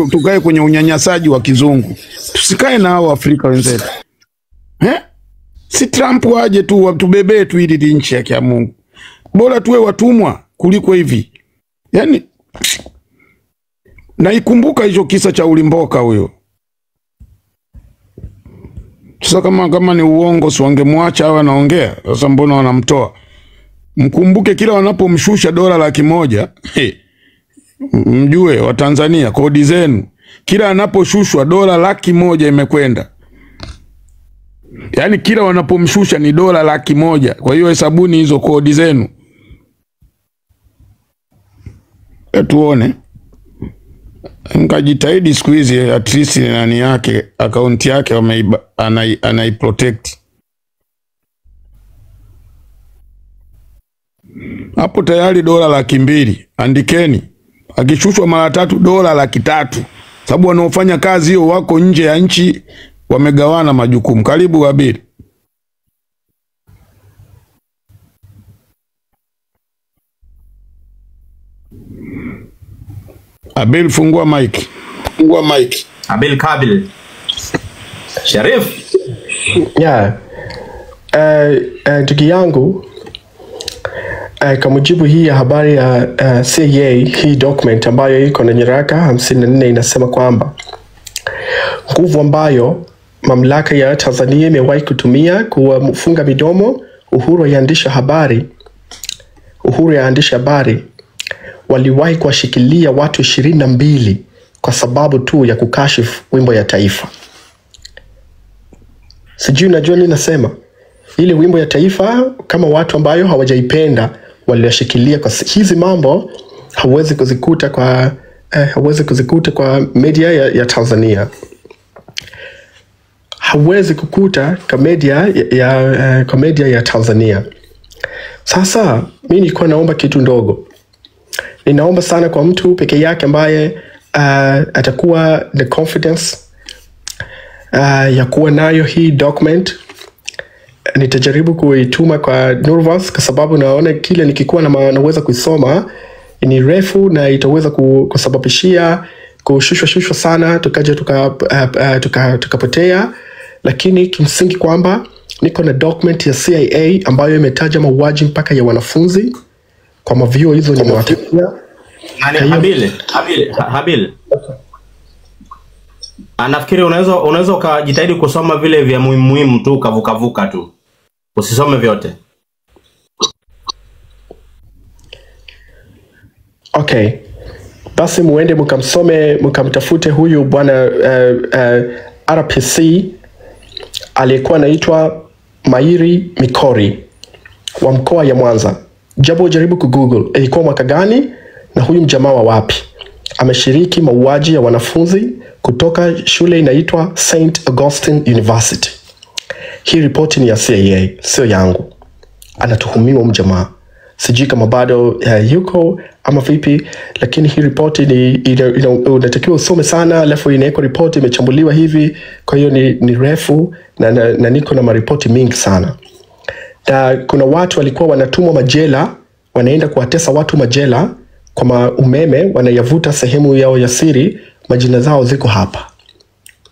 [SPEAKER 2] tukae kwenye unyanyasaji wa kizungu. Tusikae na hao Afrika wenzetu. Si Trump waje tu watubebee tu hili nchi yake ya Mungu. Bora tuwe watumwa kuliko hivi. Yaani naikumbuka hicho kisa cha Ulimboka huyo. Sasa kama ni uongo si wangemwacha awe anaongea. Sasa mbona wanamtoa? Mkumbuke kila wanapomshusha $100,000, mjue wa Tanzania kodi zenu, kila anaposhushwa $100,000 imekwenda. Yaani kila wanapomshusha ni $100,000. Kwa hiyo hesabuni hizo kodi zenu. Tuone. Mkajitahidi siku hizi at least nani yake account yake anaiprotect. Hapo tayari $200,000. Andikeni. Akishushwa mara 3 $300,000. Sababu wanaofanya kazi hiyo wako nje ya nchi, wamegawana majukumu. Karibu Abel. Abel, fungua mic.
[SPEAKER 3] Abel Kabil. Sharif.
[SPEAKER 1] Yeah. Ndugu yangu, kwa mujibu hii ya habari ya CIA, hii document ambayo iko na nyaraka 54 inasema kwamba nguvu ambayo mamlaka ya Tanzania imewahi kutumia kuwafunga midomo uhuru ya waandishi habari, waliwahi kuwashikilia watu 22 kwa sababu tu ya kukashifu wimbo ya taifa. Sijui unajua nini nasema? Ile wimbo ya taifa, kama watu ambayo hawajaipenda waliwashikilia kwa hizi mambo, hawezi kuzikuta kwa media ya Tanzania. Hawezi kukuta kwa media ya Tanzania. Sasa mimi nilikuwa naomba kitu ndogo. Ninaomba sana kwa mtu peke yake ambaye atakuwa the confidence ya kuwa nayo hii document. Nitajaribu kuituma kwa Nurvas kwa sababu naona kile nikikuwa naweza kuisoma ni refu na itaweza kusababishia kushushwa sana tukaje tukapotea. Lakini kimsingi kwamba niko na document ya CIA ambayo imetaja mauaji mpaka ya wanafunzi kwa mavio hizo nimewatajia.
[SPEAKER 3] Habil. Anafikiri unaweza ukajitahidi kusoma vile vya muhimu tu, kavuka tu. Usisome vyote.
[SPEAKER 1] Okay. Basi muende mkamtafute huyu bwana RPC aliyekuwa anaitwa Mairi Mikori wa mkoa ya Mwanza. Jaribu Google ilikuwa mwaka gani na huyu mjamaa wa wapi. Ameshiriki mauaji ya wanafunzi kutoka shule inaitwa St. Augustine University. Hii ripoti ni ya CIA, sio yangu. Anatuhumiwa mjamaa. Sijui kama bado yuko ama vipi, lakini hii ripoti unatakiwa usome sana, alafu inawekwa ripoti imechambuliwa hivi, kwa hiyo ni refu na niko na maripoti mingi sana. Na kuna watu walikuwa wanatumwa majela, wanaenda kuwatesa watu majela kwa umeme, wanayavuta sehemu yao ya siri, majina zao ziko hapa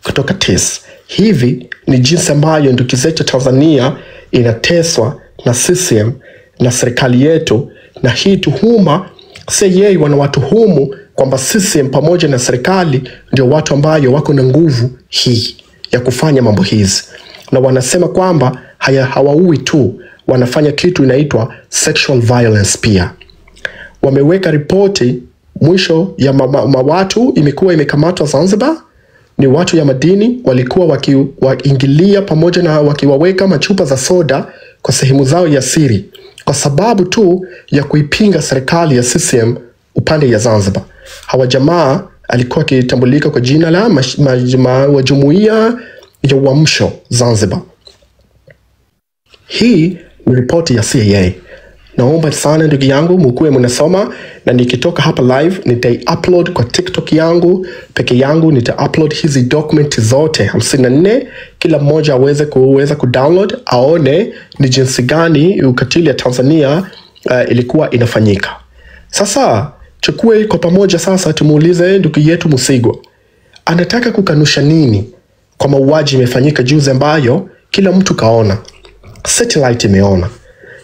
[SPEAKER 1] kutoka TIS. Hivi ni jinsi ambayo ndugu zetu Tanzania inateswa na CCM na serikali yetu, na hii tuhuma CIA wanawatuhumu kwamba CCM pamoja na serikali ndio watu ambayo wako na nguvu hii ya kufanya mambo hizi, na wanasema kwamba hawaui tu, wanafanya kitu inaitwa sexual violence pia. Wameweka ripoti mwisho ya watu imekuwa imekamatwa Zanzibar, ni watu ya madini walikuwa wakiingilia pamoja na wakiwaweka machupa za soda kwa sehemu zao ya siri kwa sababu tu ya kuipinga serikali ya CCM upande ya Zanzibar. Hawa jamaa alikuwa akitambulika kwa jina la wa Jumuiya ya Uamsho Zanzibar. Hii ni ripoti ya CIA. Naomba sana ndugu yangu mkuwe mnasoma, na nikitoka hapa live nita-upload kwa TikTok yangu peke yangu, nita-upload hizi document zote 54, kila mmoja aweze kudownload aone ni jinsi gani ukatili ya Tanzania ilikuwa inafanyika. Sasa chukue kwa pamoja sasa tumuulize ndugu yetu Msigwa. Anataka kukanusha nini kwa mauaji imefanyika juzi ambayo kila mtu kaona, satellite imeona?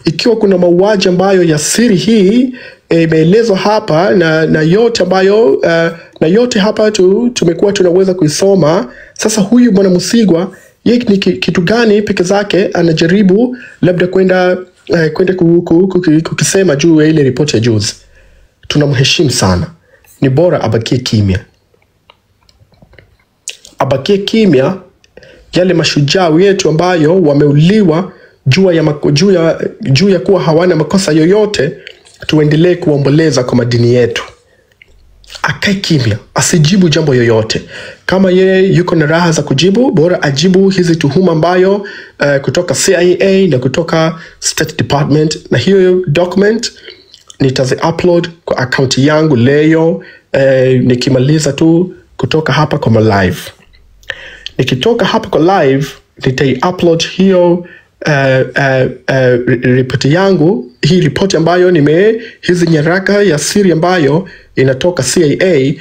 [SPEAKER 1] Ikiwa kuna mauaji ambayo ya siri hii imeelezwa hapa na yote ambayo na yote hapa tumekuwa tunaweza kuisoma. Sasa huyu bwana Msigwa yeye ni kitu gani peke zake anajaribu labda kwenda kukisema juu ya ile ripoti ya juzi? Tunamheshimu sana, ni bora abakie kimya, abakie kimya. Yale mashujaa wetu ambayo wameuliwa juu ya kuwa hawana makosa yoyote, tuendelee kuomboleza kwa madini yetu. Akae kimya, asijibu jambo yoyote. Kama yeye yuko na raha za kujibu, bora ajibu hizi tuhuma ambayo kutoka CIA na kutoka State Department, na hiyo document nitazi-upload kwa account yangu leo nikimaliza tu kutoka hapa kwa live. Nikitoka hapa kwa live nitai-upload hiyo ripoti yangu, hii ripoti ambayo hizi nyaraka ya siri ambayo inatoka CIA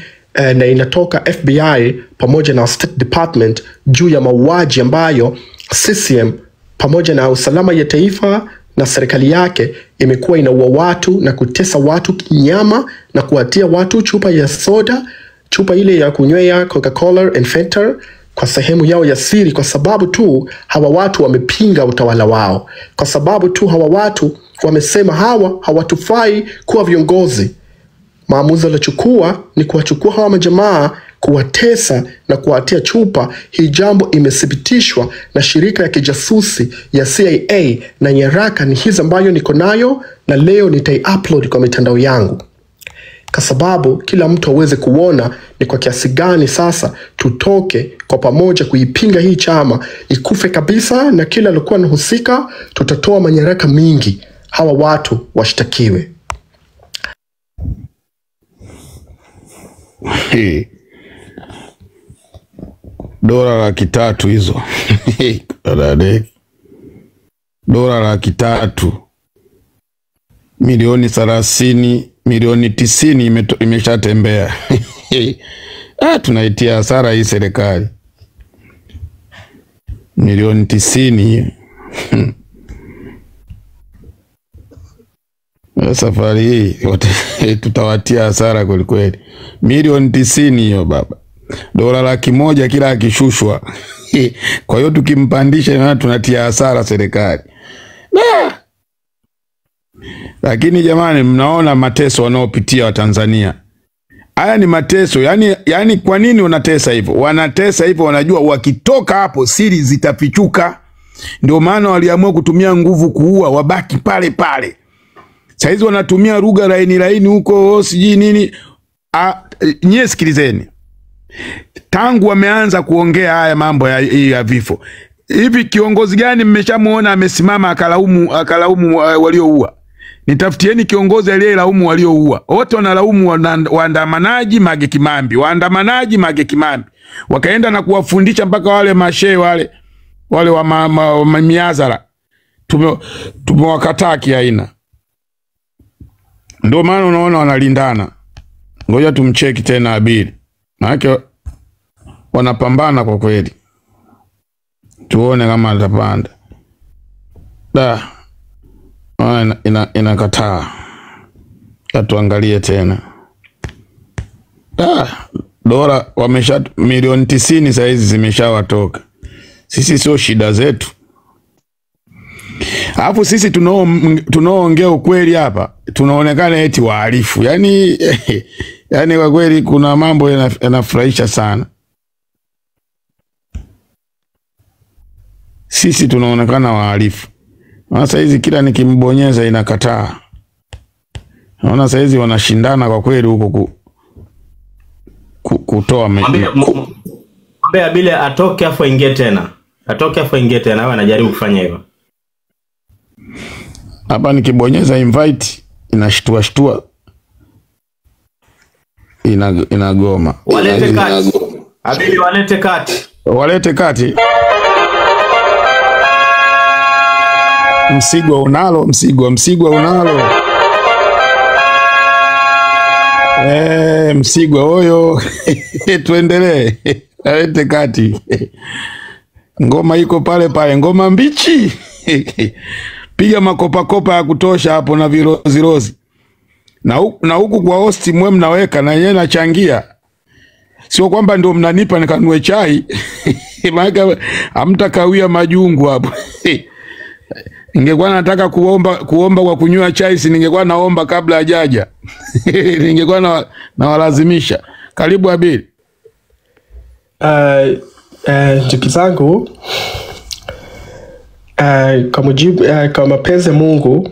[SPEAKER 1] na inatoka FBI pamoja na State Department juu ya mauaji ambayo CCM pamoja na usalama ya taifa na serikali yake imekuwa inaua watu na kutesa watu kinyama na kuwatia watu chupa ya soda, chupa ile ya kunywea Coca-Cola and Fanta kwa sehemu yao ya siri, kwa sababu tu hawa watu wamepinga utawala wao, kwa sababu tu hawa watu wamesema hawa hawatufai kuwa viongozi. Maamuzi waliochukua ni kuwachukua hawa majamaa, kuwatesa na kuwatia chupa. Hii jambo imethibitishwa na shirika ya kijasusi ya CIA, na nyaraka ni hizi ambayo niko nayo, na leo nitai-upload kwa mitandao yangu kwa sababu kila mtu aweze kuona ni kwa kiasi gani sasa tutoke kwa pamoja kuipinga hii chama ikufe kabisa, na kila alikuwa anahusika tutatoa manyaraka mingi, hawa watu washtakiwe.
[SPEAKER 2] Dola 300 hizo. Dola 300, milioni 30, milioni 90 imeshatembea. Tunaitia hasara hii serikali. Milioni 90. Safari hii tutawatia hasara kweli kweli. Milioni 90 hiyo baba. Dola 100 kila akishushwa. Kwa hiyo tukimpandisha na tunatia hasara serikali. Lakini jamani, mnaona mateso wanaopitia Watanzania. Haya ni mateso, yani kwa nini wanatesa hivyo? Wanatesa hivyo wanajua wakitoka hapo siri zitafichuka. Ndio maana waliamua kutumia nguvu kuua, wabaki pale pale. Saizi wanatumia lugha laini huko siji nini. Nyie sikilizeni. Tangu wameanza kuongea haya mambo ya vifo, hivi kiongozi gani mmeshamuona amesimama akalaumu walioua? Nitafutieni kiongozi aliyelaumu walioua. Wote wanalaumu waandamanaji Mage Kimambi, waandamanaji Mage Kimambi. Wakaenda na kuwafundisha mpaka wale mashehe wale wa miazara. Tumewakataa kiaina. Ndio maana unaona wanalindana. Ngoja tumcheki tena Abili. Maana wanapambana kwa kweli. Tuone kama atapanda. Da. Inakataa. Tuangalie tena. Dola wamesha milioni 90 saa hizi zimeshawatoka. Sisi sio shida zetu. Alafu sisi tunaoongea ukweli hapa tunaonekana eti wahalifu. Yaani kwa kweli kuna mambo yanafurahisha sana. Sisi tunaonekana wahalifu. Sasa hizi kila nikimbonyeza inakataa. Naona sasa hizi wanashindana kwa kweli huko kutoa
[SPEAKER 3] Mwambie Abile atoke afu aingie tena. Atoke afu aingie tena, hawa anajaribu kufanya hivyo.
[SPEAKER 2] Hapa nikibonyeza invite inashtua. Inagoma.
[SPEAKER 3] Walete kati. Abile walete kati.
[SPEAKER 2] Walete kati. Msigwa unalo, Msigwa unalo. Msigwa hoyo. Tuendelee. Walete kati. Ngoma iko pale pale, ngoma mbichi. Piga makopa ya kutosha hapo na virozi. Na huku kwa hosti mwe mnaweka na yeye nachangia. Sio kwamba ndio mnanipa nikanue chai. Maana hamtakawia majungu hapo. Ningekuwa nataka kuomba kwa kunywa chai, si ningekuwa naomba kabla hajaja. Ningekuwa na walazimisha. Karibu Abili.
[SPEAKER 1] Ndugu zangu, kwa mapenzi ya Mungu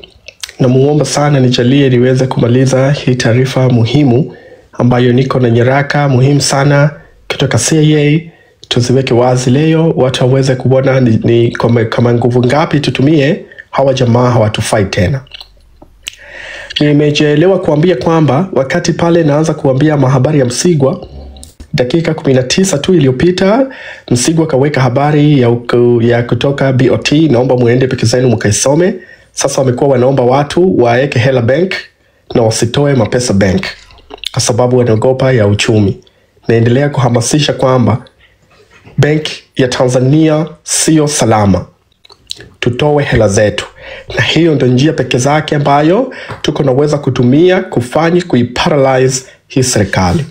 [SPEAKER 1] na muomba sana nijalie niweze kumaliza hii taarifa muhimu ambayo niko na nyaraka muhimu sana kutoka CIA. Tuziweke wazi leo, watu waweze kuona ni kama nguvu ngapi tutumie, hawa jamaa hawatufai tena. Nimejelewa kuambia kwamba wakati pale naanza kuambia mahabari ya Msigwa, dakika 19 tu iliyopita, Msigwa kaweka habari ya kutoka BOT. Naomba muende peke zenu mkaisome. Sasa wamekuwa wanaomba watu waeke hela bank na wasitoe mapesa bank kwa sababu wanaogopa ya uchumi. Naendelea kuhamasisha kwamba bank ya Tanzania sio salama. Tutoe hela zetu. Na hiyo ndio njia pekee zake ambayo tuko naweza kutumia kuiparalyze hii serikali.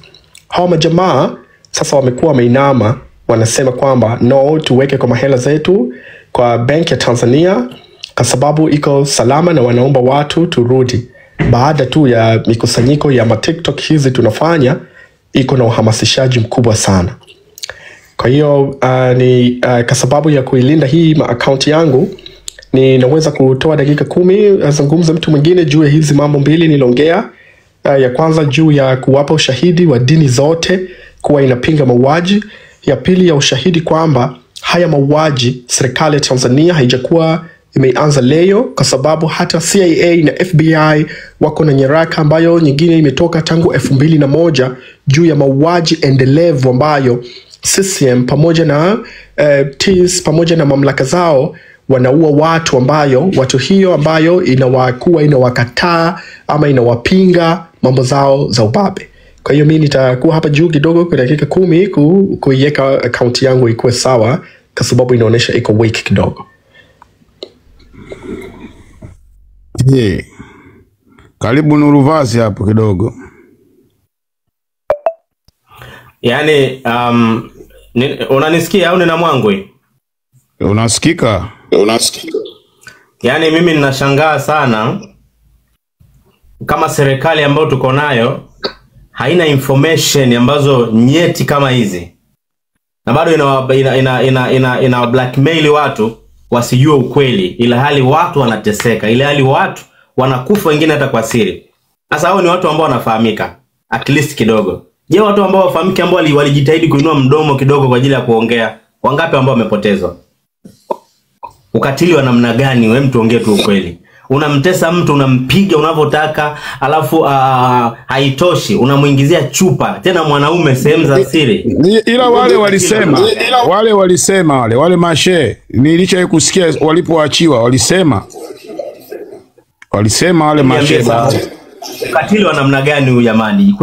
[SPEAKER 1] Hawa majamaa sasa wamekuwa wameinama, wanasema kwamba no, tuweke kwa hela zetu kwa bank ya Tanzania kwa sababu iko salama, na wanaomba watu turudi. Baada tu ya mikusanyiko ya TikTok hizi tunafanya, iko na uhamasishaji mkubwa sana. Kwa hiyo kwa sababu ya kuilinda hii account yangu, ninaweza kutoa dakika 10 azungumze mtu mwingine juu ya hizi mambo mbili niliongea. Ya kwanza juu ya kuwapa ushahidi wa dini zote kuwa inapinga mauaji. Ya pili ya ushahidi kwamba haya mauaji serikali ya Tanzania haijakuwa imeanza leo, kwa sababu hata CIA na FBI wako na nyaraka ambayo nyingine imetoka tangu 2001 juu ya mauaji endelevu ambayo CCM pamoja na TIS pamoja na mamlaka zao wanaua watu, ambayo watu hiyo ambayo inawakataa ama inawapinga mambo zao za ubabe. Kwa hiyo mimi nitakuwa hapa juu kidogo kwa dakika 10 kuiweka account yangu ikuwe sawa, kwa sababu inaonyesha iko weak kidogo.
[SPEAKER 2] Karibu Nuruvazi hapo kidogo.
[SPEAKER 3] Yaani unanisikia au nina mwangwe?
[SPEAKER 2] Unasikika?
[SPEAKER 3] Yaani mimi ninashangaa sana kama serikali ambayo tuko nayo haina information ambazo nyeti kama hizi, na bado ina blackmail watu wasijue ukweli, ila hali watu wanateseka, ila hali watu wanakufa wengine hata kwa siri. Sasa hao ni watu ambao wanafahamika at least kidogo. Je, watu ambao wafahamiki ambao walijitahidi kuinua mdomo kidogo kwa ajili ya kuongea, wangapi ambao wamepotezwa? Ukatili wa namna gani? Wewe mtu ongee tu ukweli. Unamtesa mtu, unampiga unavyotaka, alafu haitoshi unamuingizia chupa tena mwanaume sehemu za siri.
[SPEAKER 2] Ila wale walisema wale mashe, nilisha kusikia walipoachiwa walisema wale mashe.
[SPEAKER 3] Ukatili wa namna gani huyu jamani?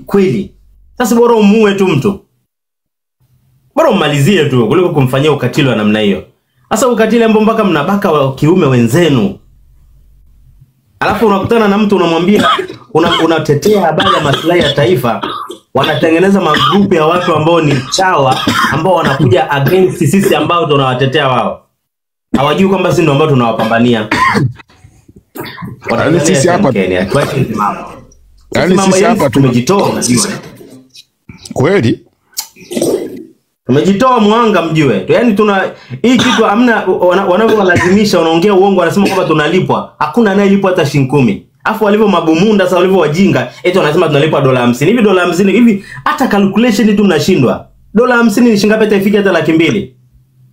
[SPEAKER 3] Kweli. Sasa bora umuue tu mtu. Bora umalizie tu kuliko kumfanyia ukatili wa namna hiyo. Sasa ukatili ambao mpaka mnabaka wa kiume wenzenu. Alafu unakutana na mtu unamwambia unatetea habari ya maslahi ya taifa, wanatengeneza magrupu ya watu ambao ni chawa ambao wanakuja against sisi ambao tunawatetea wao. Hawajui kwamba sisi ndio ambao tunawapambania.
[SPEAKER 2] Sisi hapa sisi hapa
[SPEAKER 3] tumejitoa, mjue.
[SPEAKER 2] Kweli?
[SPEAKER 3] Tumejitoa mwanga, mjue. Yaani hii kitu hamna, wanavyolazimisha, wanaongea uongo, wanasema kwamba tunalipwa. Hakuna anayelipwa hata shilingi 10. Afu walivyo mabumunda sasa, walivyo wajinga, eti wanasema tunalipwa $50. Hivi $50 hivi hata calculation tu mnashindwa. $50 ni shilingi ngapi itafika hata 200,000?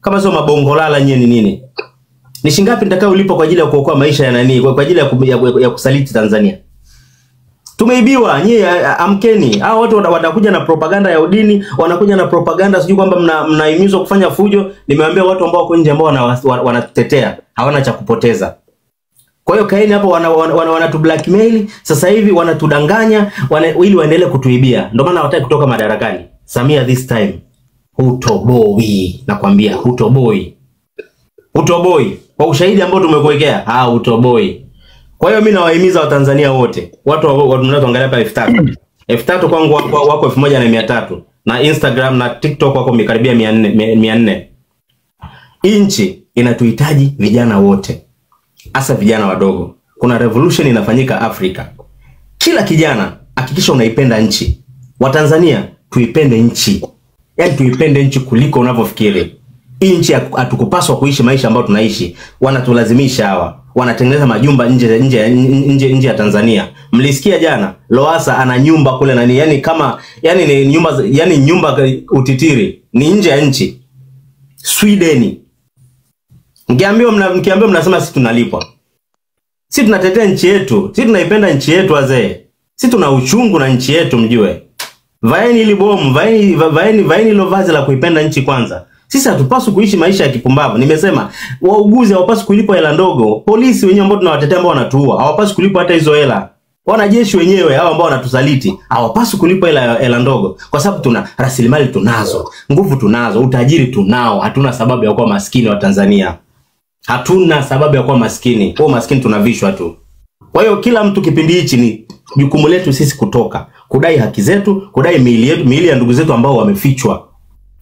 [SPEAKER 3] Kama sio mabongolala nyenye ni nini? Ni shilingi ngapi nitakao ulipo kwa ajili ya kuokoa maisha ya nani? Kwa ajili ya kusaliti Tanzania. Tumeibiwa, nyie amkeni. Hao watu watakuja na propaganda ya udini, wanakuja na propaganda sijui kwamba mnahimizwa kufanya fujo. Nimewaambia watu ambao wako nje ambao wanatetea, hawana cha kupoteza. Kwa hiyo kaeni hapo, wanatu blackmail sasa hivi, wanatudanganya ili waendelee kutuibia. Ndio maana hawataki kutoka madarakani. Samia this time hutoboi, nakwambia hutoboi. Hutoboi. Kwa ushahidi ambao tumekuwekea, hutoboi. Kwa hiyo mimi nawahimiza Watanzania wote, watu mnaoangalia hapa 3,000 kwangu wako 1,300 na Instagram na TikTok wako karibia 400. Nchi inatuhitaji vijana wote, hasa vijana wadogo. Kuna revolution inafanyika Afrika. Kila kijana hakikisha unaipenda nchi. Watanzania tuipende nchi. Yaani tuipende nchi kuliko unavyofikiri. Nchi hatukupaswa kuishi maisha ambayo tunaishi. Wanatulazimisha hawa. Wanatengeneza majumba nje ya Tanzania. Mlisikia jana Lowassa ana nyumba kule nani, yani nyumba utitiri ni nje ya nchi. Sweden. Mkiambiwa mnasema sisi tunalipwa. Sisi tunatetea nchi yetu. Sisi tunaipenda nchi yetu wazee. Sisi tuna uchungu na nchi yetu, mjue. Vaeni ili bomu, vaeni lo vazi la kuipenda nchi kwanza. Sisi hatupaswi kuishi maisha ya kipumbavu. Nimesema wauguzi hawapaswi kulipwa hela ndogo. Polisi wenyewe ambao tunawatetea ambao wanatuua hawapaswi kulipwa hata hizo hela. Wanajeshi wenyewe hao ambao wanatusaliti hawapaswi kulipwa hela ndogo, kwa sababu tuna rasilimali, tunazo, nguvu tunazo, utajiri tunao. Hatuna sababu ya kuwa maskini wa Tanzania. Hatuna sababu ya kuwa maskini. Kwa maskini tunavishwa tu. Kwa hiyo kila mtu kipindi hichi ni jukumu letu sisi kutoka, kudai haki zetu, kudai miili yetu, miili ya ndugu zetu ambao wamefichwa.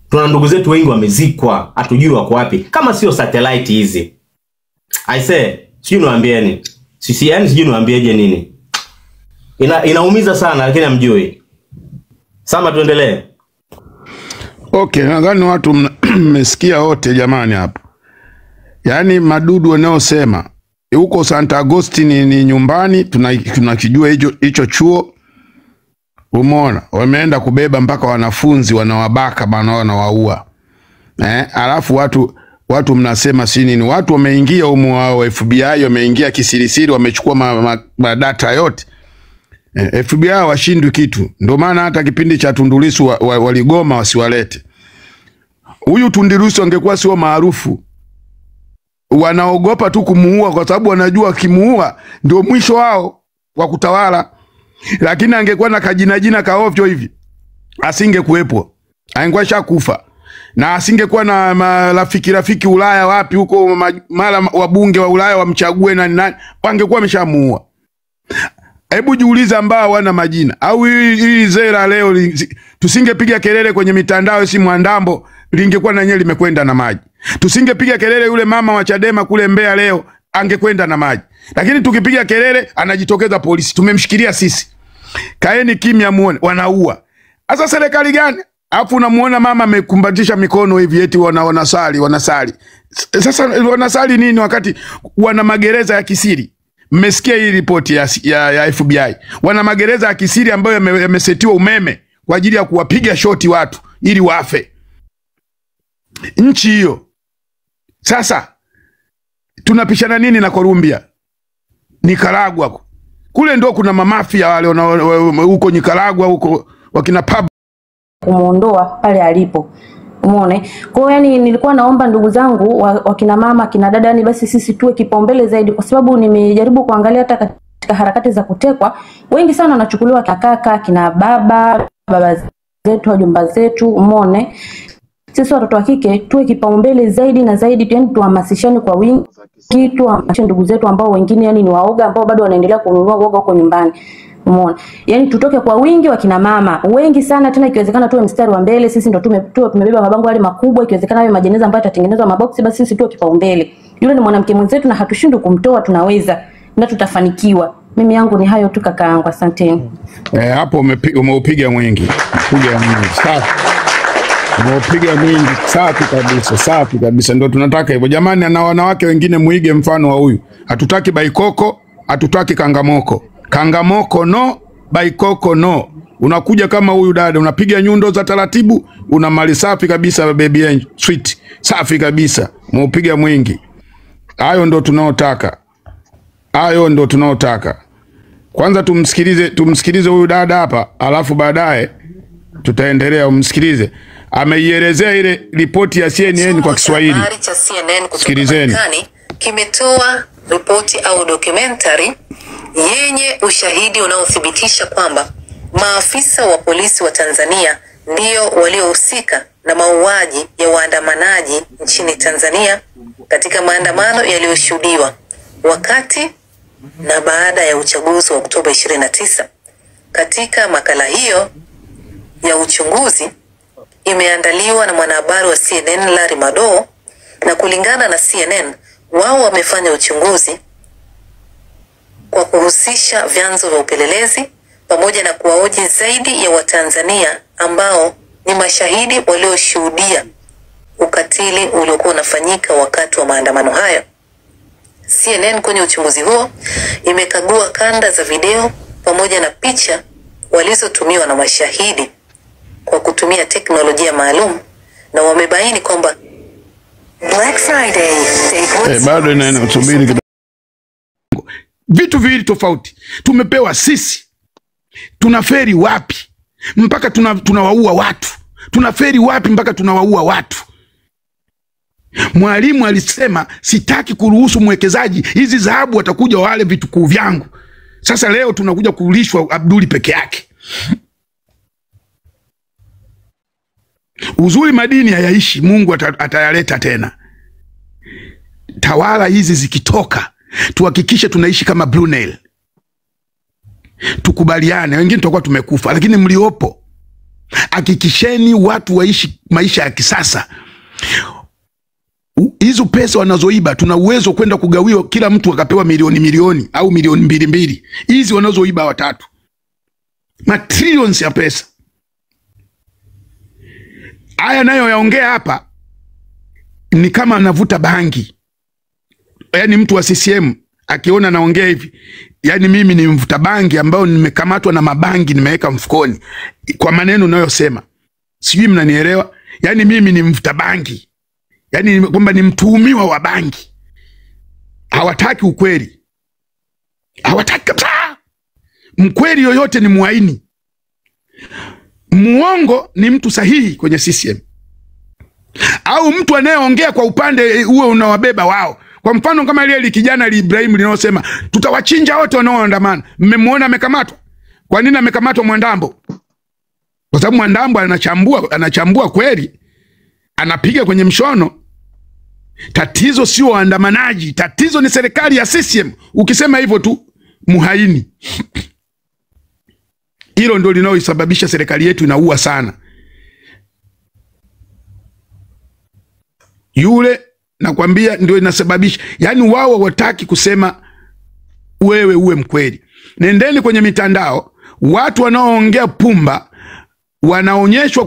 [SPEAKER 3] Tuna ndugu zetu wengi wamezikwa, hatujui wako wapi. Kama sio satellite hizi. I say, sijui niwaambieni. Sijui niwaambieje nini. Inaumiza sana lakini hamjui. Sama tuendelee.
[SPEAKER 2] Okay, nadhani watu mmesikia wote jamani hapa. Yaani madudu wanaosema huko Santa Agostini ni nyumbani, tunakijua hicho chuo. Umeona, wameenda kubeba mpaka wanafunzi, wanawabaka bana, wanawaua. Alafu watu mnasema si nini? Watu wameingia humo, wao FBI wameingia kisirisiri, wamechukua data yote. FBI washindwi kitu. Ndio maana hata kipindi cha Tundu Lissu waligoma wasiwalete. Huyu Tundu Lissu angekuwa sio maarufu, wanaogopa tu kumuua kwa sababu wanajua kimuua ndio mwisho wao wa kutawala. Lakini angekuwa na kajina kaovyo hivi, asingekuepo. Angekuwa shakufa. Na asingekuwa na rafiki Ulaya wapi huko, mara wabunge wa Ulaya wamchague nani, wangekuwa wameshamuua. Hebu jiuliza ambao wana majina. Au hii zera leo tusingepiga kelele kwenye mitandao, si Mwandambo lingekuwa na nyenye limekwenda na maji. Tusingepiga kelele yule mama wa Chadema kule Mbeya leo angekwenda na maji. Lakini tukipiga kelele anajitokeza polisi. Tumemshikilia sisi. Kaeni kimya muone, wanaua. Sasa serikali gani? Alafu unamuona mama amekumbatisha mikono hivi eti wanasali. Sasa wanasali nini wakati wana magereza ya kisiri? Mmesikia hii ripoti ya FBI. Wana magereza ya kisiri ambayo yamesetiwa umeme kwa ajili ya kuwapiga shoti watu ili wafe. Nchi hiyo. Sasa tunapishana nini na Colombia? Nicaragua. Kule ndo kuna mamafia wale huko Nicaragua, huko wakina Pablo
[SPEAKER 4] kumuondoa pale alipo. Umeona? Kwa hiyo yani nilikuwa naomba ndugu zangu wakina mama, kina dada, ni basi sisi tuwe kipaumbele zaidi, kwa sababu nimejaribu kuangalia hata katika harakati za kutekwa, wengi sana wanachukuliwa kaka, kina baba zetu, wajomba zetu, umeona? sisi watoto wa kike tuwe kipaumbele zaidi na zaidi, yani tuhamasishane kwa wingi, tuhamasishe ndugu zetu ambao wengine yani ni waoga, ambao bado wanaendelea kununua uoga huko nyumbani. Umeona? Yani tutoke kwa wingi, wakina mama wengi sana, tena ikiwezekana tuwe mstari wa mbele. Sisi ndo tumebeba mabango yale makubwa, ikiwezekana yale majeneza ambayo yatatengenezwa maboksi, basi sisi tuwe kipaumbele. Yule ni mwanamke mwenzetu na hatushindwi kumtoa, tunaweza na tutafanikiwa. Mimi yangu ni hayo tu kakaangu, asanteni.
[SPEAKER 2] Hapo umeupiga mwingi. Piga mwingi. Safi. Umeupiga mwingi. Safi kabisa. Safi kabisa. Ndio tunataka hivyo. Jamani, na wanawake wengine muige mfano wa huyu. Hatutaki baikoko, hatutaki kangamoko. Kangamoko no, baikoko no. Unakuja kama huyu dada, unapiga nyundo za taratibu, una mali safi kabisa, baby angel, sweet. Safi kabisa. Umeupiga mwingi. Hayo ndo tunaotaka. Hayo ndo tunaotaka. Kwanza tumsikilize huyu dada hapa, alafu baadaye tutaendelea. Umsikilize. Ameielezea ile ripoti ya CNN kwa Kiswahili.
[SPEAKER 5] Habari cha CNN kutoka Marekani kimetoa ripoti au documentary yenye ushahidi unaothibitisha kwamba maafisa wa polisi wa Tanzania ndio waliohusika na mauaji ya waandamanaji nchini Tanzania katika maandamano yaliyoshuhudiwa wakati na baada ya uchaguzi wa Oktoba 29. Katika makala hiyo ya uchunguzi imeandaliwa na mwanahabari wa CNN Larry Madowo, na kulingana na CNN, wao wamefanya uchunguzi kwa kuhusisha vyanzo vya upelelezi pamoja na kuwahoji zaidi ya Watanzania ambao ni mashahidi walioshuhudia ukatili uliokuwa unafanyika wakati wa maandamano hayo. CNN kwenye uchunguzi huo imekagua kanda za video pamoja na picha walizotumiwa na mashahidi kwa kutumia teknolojia maalum, na wamebaini kwamba Black Friday
[SPEAKER 2] bado inasubiri kidogo. Vitu viwili tofauti. Tumepewa sisi. Tunaferi wapi mpaka tunawaua watu? Tunaferi wapi mpaka tunawaua watu? Mwalimu alisema sitaki kuruhusu mwekezaji, hizi dhahabu watakuja wale vitukuu vyangu. Sasa leo tunakuja kulishwa Abduli peke yake. Uzuri madini hayaishi, Mungu atayaleta tena. Tawala hizi zikitoka, tuhakikishe tunaishi kama Brunel. Tukubaliane, wengine tutakuwa tumekufa, lakini mliopo hakikisheni watu waishi maisha ya kisasa. Hizo pesa wanazoiba tuna uwezo kwenda kugawiwa, kila mtu akapewa milioni au milioni 2. Hizi wanazoiba watatu, matrillions ya pesa. Haya nayo yaongea hapa ni kama anavuta bangi. Yaani mtu wa CCM akiona naongea hivi, yani mimi ni mvuta bangi ambao nimekamatwa na mabangi nimeweka mfukoni, kwa maneno ninayosema. Sijui mnanielewa? Yani mimi ni mvuta bangi. Yani kwamba ni mtuhumiwa wa bangi. Hawataki ukweli. Hawataki kabisa. Mkweli yoyote ni muhaini. Muongo ni mtu sahihi kwenye CCM. Au mtu anayeongea kwa upande huo unawabeba wao. Kwa mfano kama ile kijana Ibrahim linalosema tutawachinja wote wanaoandamana. Mmemwona amekamatwa? Kwa nini amekamatwa Mwandambo? Kwa sababu Mwandambo anachambua kweli. Anapiga kwenye mshono. Tatizo sio waandamanaji, tatizo ni serikali ya CCM. Ukisema hivyo tu muhaini. Hilo ndio linaloisababisha serikali yetu inaua sana. Yule nakwambia ndio inasababisha. Yani wao wataki kusema wewe uwe mkweli. Nendeni kwenye mitandao, watu wanaoongea pumba wanaonyeshwa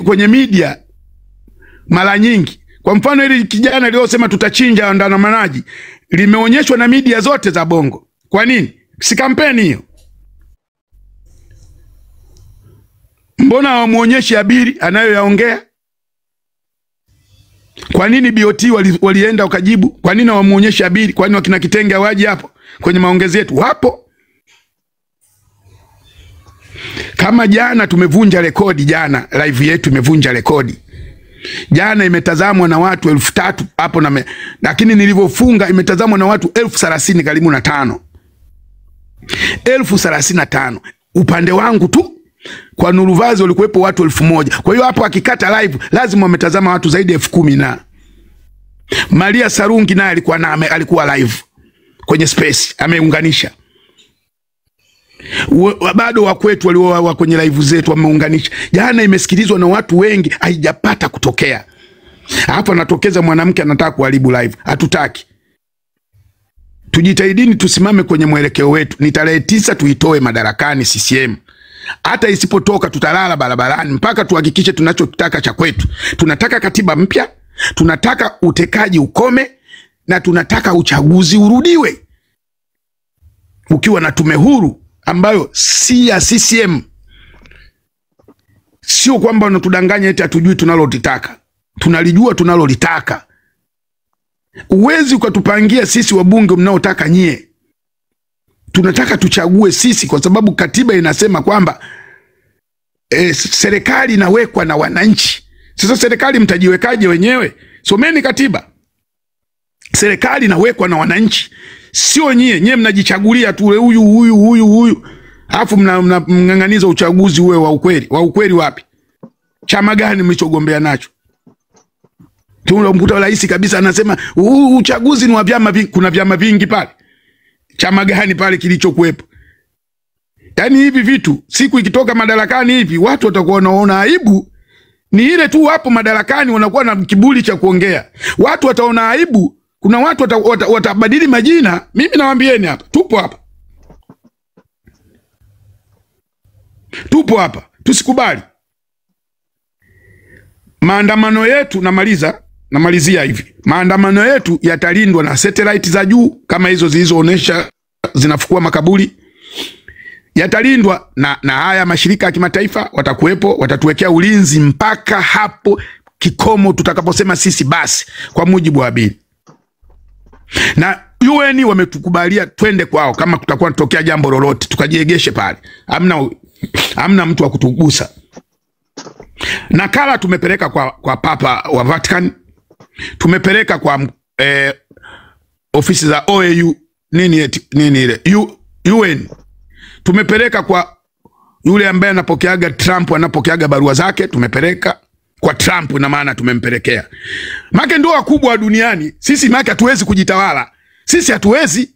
[SPEAKER 2] kwenye media mara nyingi. Kwa mfano ile kijana aliyosema tutachinja waandamanaji limeonyeshwa na media zote za Bongo. Kwa nini? Si kampeni hiyo. Mbona hawamuonyeshi Abiri anayoyaongea? Kwa nini BOT walienda wakajibu? Kwa nini hawamuonyeshi Abiri? Kwa nini wakina Kitenge hawaji hapo kwenye maongezi yetu? Wapo. Kama jana tumevunja rekodi, jana live yetu imevunja rekodi. Jana imetazamwa na watu 3,000 hapo lakini nilivyofunga imetazamwa na watu 30,000 karibu na 5. 35,000 upande wangu tu. Kwa Nuruvazi walikuwepo watu 1000. Kwa hiyo hapo akikata live lazima wametazama watu zaidi ya 10,000 na Maria Sarungi naye alikuwa live kwenye space, ameunganisha. Bado wakwetu walio kwenye live zetu wameunganisha. Jana imesikilizwa na watu wengi, haijapata kutokea. Hapa anatokeza mwanamke anataka kuharibu live. Hatutaki. Tujitahidini tusimame kwenye mwelekeo wetu. Ni tarehe 9 tuitoe madarakani CCM. Hata isipotoka tutalala barabarani mpaka tuhakikishe tunachotaka cha kwetu. Tunataka katiba mpya, tunataka utekaji ukome, na tunataka uchaguzi urudiwe ukiwa na tume huru ambayo si ya CCM. Sio kwamba wanatudanganya eti hatujui tunalolitaka. Tunalijua tunalolitaka. Uwezi ukatupangia sisi wabunge mnaotaka nyie. Tunataka tuchague sisi kwa sababu katiba inasema kwamba serikali inawekwa na wananchi. Sasa serikali mtajiwekaje wenyewe? Someni katiba. Serikali inawekwa na wananchi. Sio nyie. Nyie mnajichagulia tu huyu. Alafu mnang'ang'aniza uchaguzi uwe wa ukweli. Wa ukweli wapi? Chama gani mlichogombea nacho? Tunamkuta rais kabisa anasema uchaguzi ni wa vyama vingi. Kuna vyama vingi pale. Chama gani pale kilichokuepo? Yaani hivi vitu siku ikitoka madarakani hivi watu watakuwa wanaona aibu. Ni ile tu hapo madarakani wanakuwa na kiburi cha kuongea. Watu wataona aibu. Kuna watu watabadili majina. Mimi nawaambieni hapa, tupo hapa. Tusikubali. Maandamano yetu namalizia hivi. Maandamano yetu yatalindwa na satellite za juu kama hizo zilizoonesha zinafukua makaburi. Yatalindwa na haya mashirika ya kimataifa, watakuwepo, watatuwekea ulinzi mpaka hapo kikomo tutakaposema sisi basi kwa mujibu wa bili. Na UN wametukubalia twende kwao kama kutakuwa tutokea jambo lolote tukajiegeshe pale. Hamna mtu wa kutugusa. Nakala tumepeleka kwa Papa wa Vatican. Tumepeleka kwa ofisi za OAU nini ile UN. Tumepeleka kwa yule ambaye anapokeaga Trump, anapokeaga barua zake. Tumepeleka kwa Trump, na maana tumempelekea. Make ndio wakubwa wa duniani. Sisi make hatuwezi kujitawala. Sisi hatuwezi.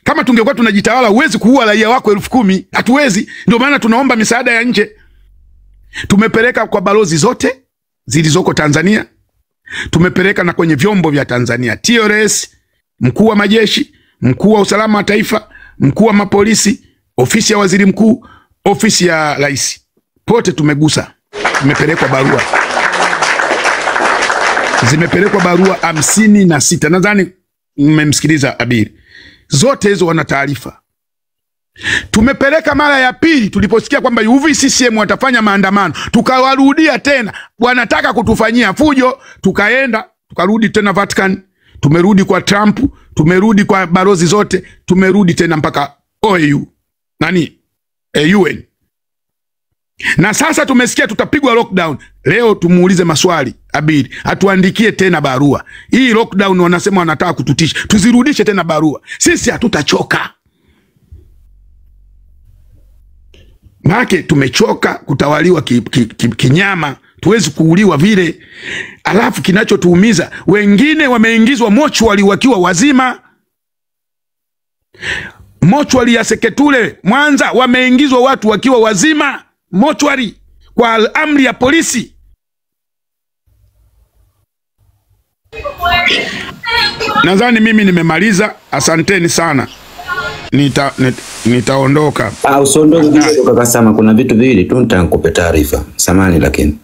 [SPEAKER 2] Kama tungekuwa tunajitawala uwezi kuua raia wako 10,000. Hatuwezi. Ndio maana tunaomba misaada ya nje. Tumepeleka kwa balozi zote zilizoko Tanzania. Tumepeleka na kwenye vyombo vya Tanzania. TLS, mkuu wa majeshi, mkuu wa usalama wa taifa, mkuu wa mapolisi, ofisi ya waziri mkuu, ofisi ya rais. Pote tumegusa. Tumepelekwa barua. Zimepelekwa barua 56. Nadhani mmemsikiliza Abiri. Zote hizo wana taarifa. Tumepeleka mara ya pili tuliposikia kwamba UVCCM watafanya maandamano. Tukawarudia tena. Wanataka kutufanyia fujo. Tukaenda, tukarudi tena Vatican. Tumerudi kwa Trump. Tumerudi kwa balozi zote. Tumerudi tena mpaka OAU. UN. Na sasa tumesikia tutapigwa lockdown. Leo tumuulize maswali Abiri. Atuandikie tena barua. Hii lockdown wanasema wanataka kututisha. Tuzirudishe tena barua. Sisi hatutachoka. Maana tumechoka kutawaliwa kinyama. Tuwezi kuuliwa vile. Alafu kinachotuumiza, wengine wameingizwa mochwali wakiwa wazima. Mochwali ya Seketule Mwanza wameingizwa watu wakiwa wazima mochwali kwa amri ya polisi. Nadhani mimi nimemaliza. Asanteni sana. Nitaondoka.
[SPEAKER 6] Usondoke kaka Sama, kuna vitu viwili tu nitakupa taarifa. Samani lakini.